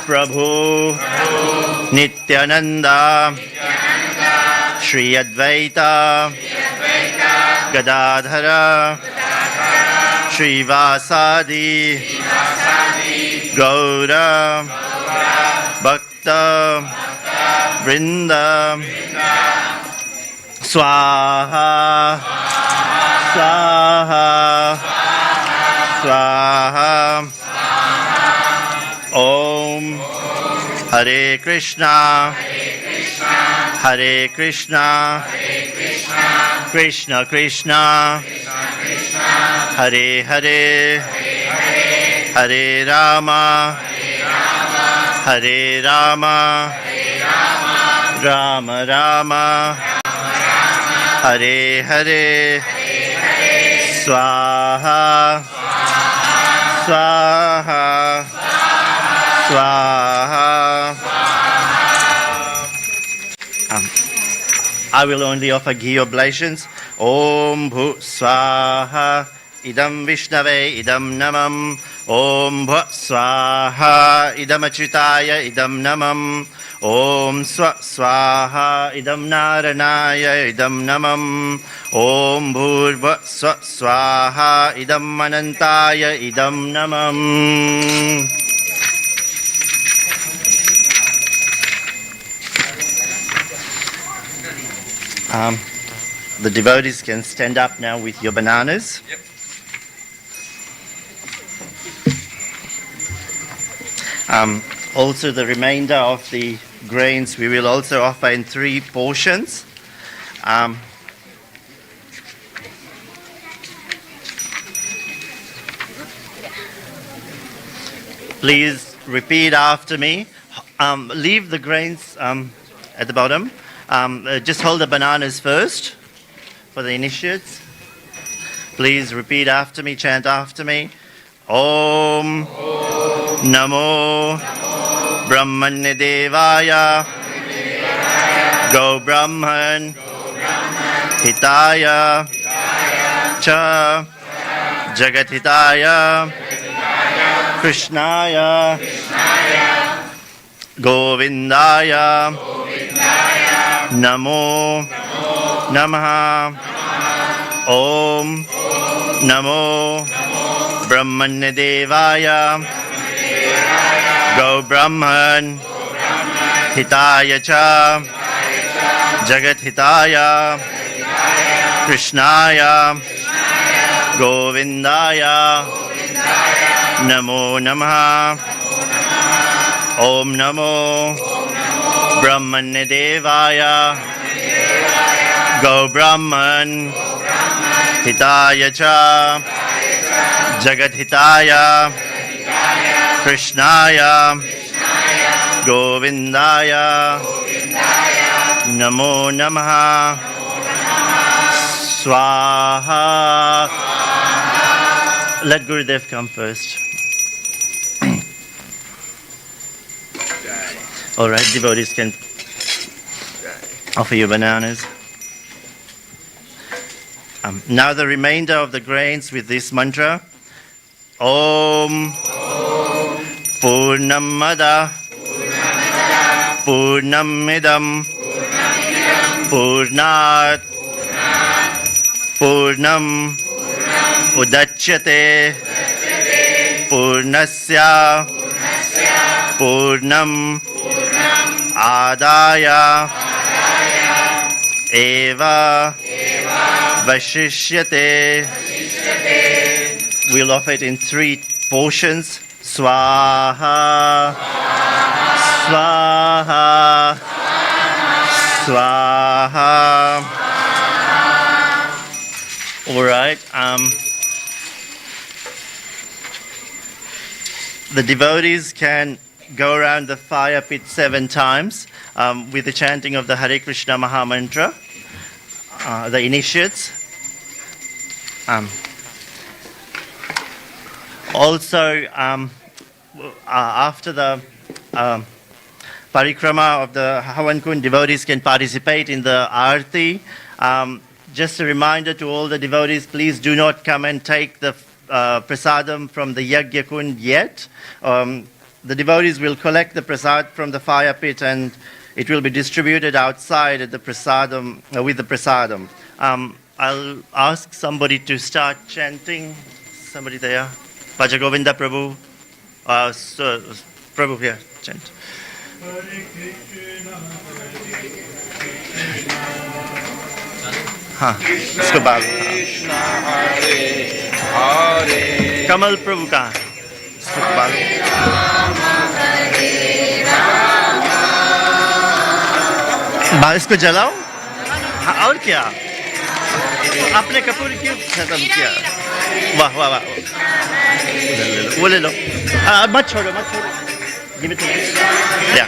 Prabhu Nityananda Shri Advaita Gadadhara Shri Vasadi Gaura Bhakta Vrinda Swaha Swaha Swaha Om Hare Krishna Hare Krishna Krishna Krishna Hare Hare Hare Rama Hare Rama Rama Rama Hare Hare Swaha Swaha Swaha. I will only offer ghee oblations. Om Bhu Swaha Idam Vishnave Idam Namam. Om Bhu Swaha Idam Achyutaya Idam Namam. Om Swaha Idam Naranaya Idam Namam. Om Bhurva Swaha Idam Anantaya Idam Namam. The devotees can stand up now with your bananas. Yep. Also the remainder of the grains we will also offer in 3 portions. Please repeat after me. Leave the grains at the bottom. Just hold the bananas first for the initiates. Please repeat after me, chant after me. Om Namo Brahmanya Devaya Go Brahman Hitaya Cha Jagat Hitaya Krishnaya Govindaya Namo Namaha Om Namo Brahmanya Devaya Go Brahman Hitaya Cha Jagathitaya Krishnaya Govindaya Namo Namaha. Om Namo Brahmane Devaya Go Brahman Hitaya Cha Jagathitaya Krishnaya Govindaya Namo Namaha. Swaha. Let Gurudev come first. All right, devotees can offer you bananas. Now the remainder of the grains with this mantra. Om Purnamada Purnamidam Purnat Purnam Udachyate Purnasya Purnam Adaya Eva Vashishyate. We'll offer it in 3 portions. Swaha Swaha Swaha. All right. The devotees can go around the fire pit 7 times with the chanting of the Hare Krishna Maha Mantra. The initiates. Also, after the parikrama of the Havan Kund, devotees can participate in the Aarti. Just a reminder to all the devotees, please do not come and take the prasadam from the Yajna Kund yet. The devotees will collect the prasad from the fire pit and it will be distributed outside at the prasadam, with the prasadam. I'll ask somebody to start chanting. Somebody there? Bhaja Govinda Prabhu. Prabhu here, chant. हाँ इसको बाल कमल प्रभु कहाँ इसको बाल इसको जलाओ हाँ और क्या आपने कपूर क्यों खत्म किया वाह वाह वाह वो ले लो मत छोड़ो give it to me yeah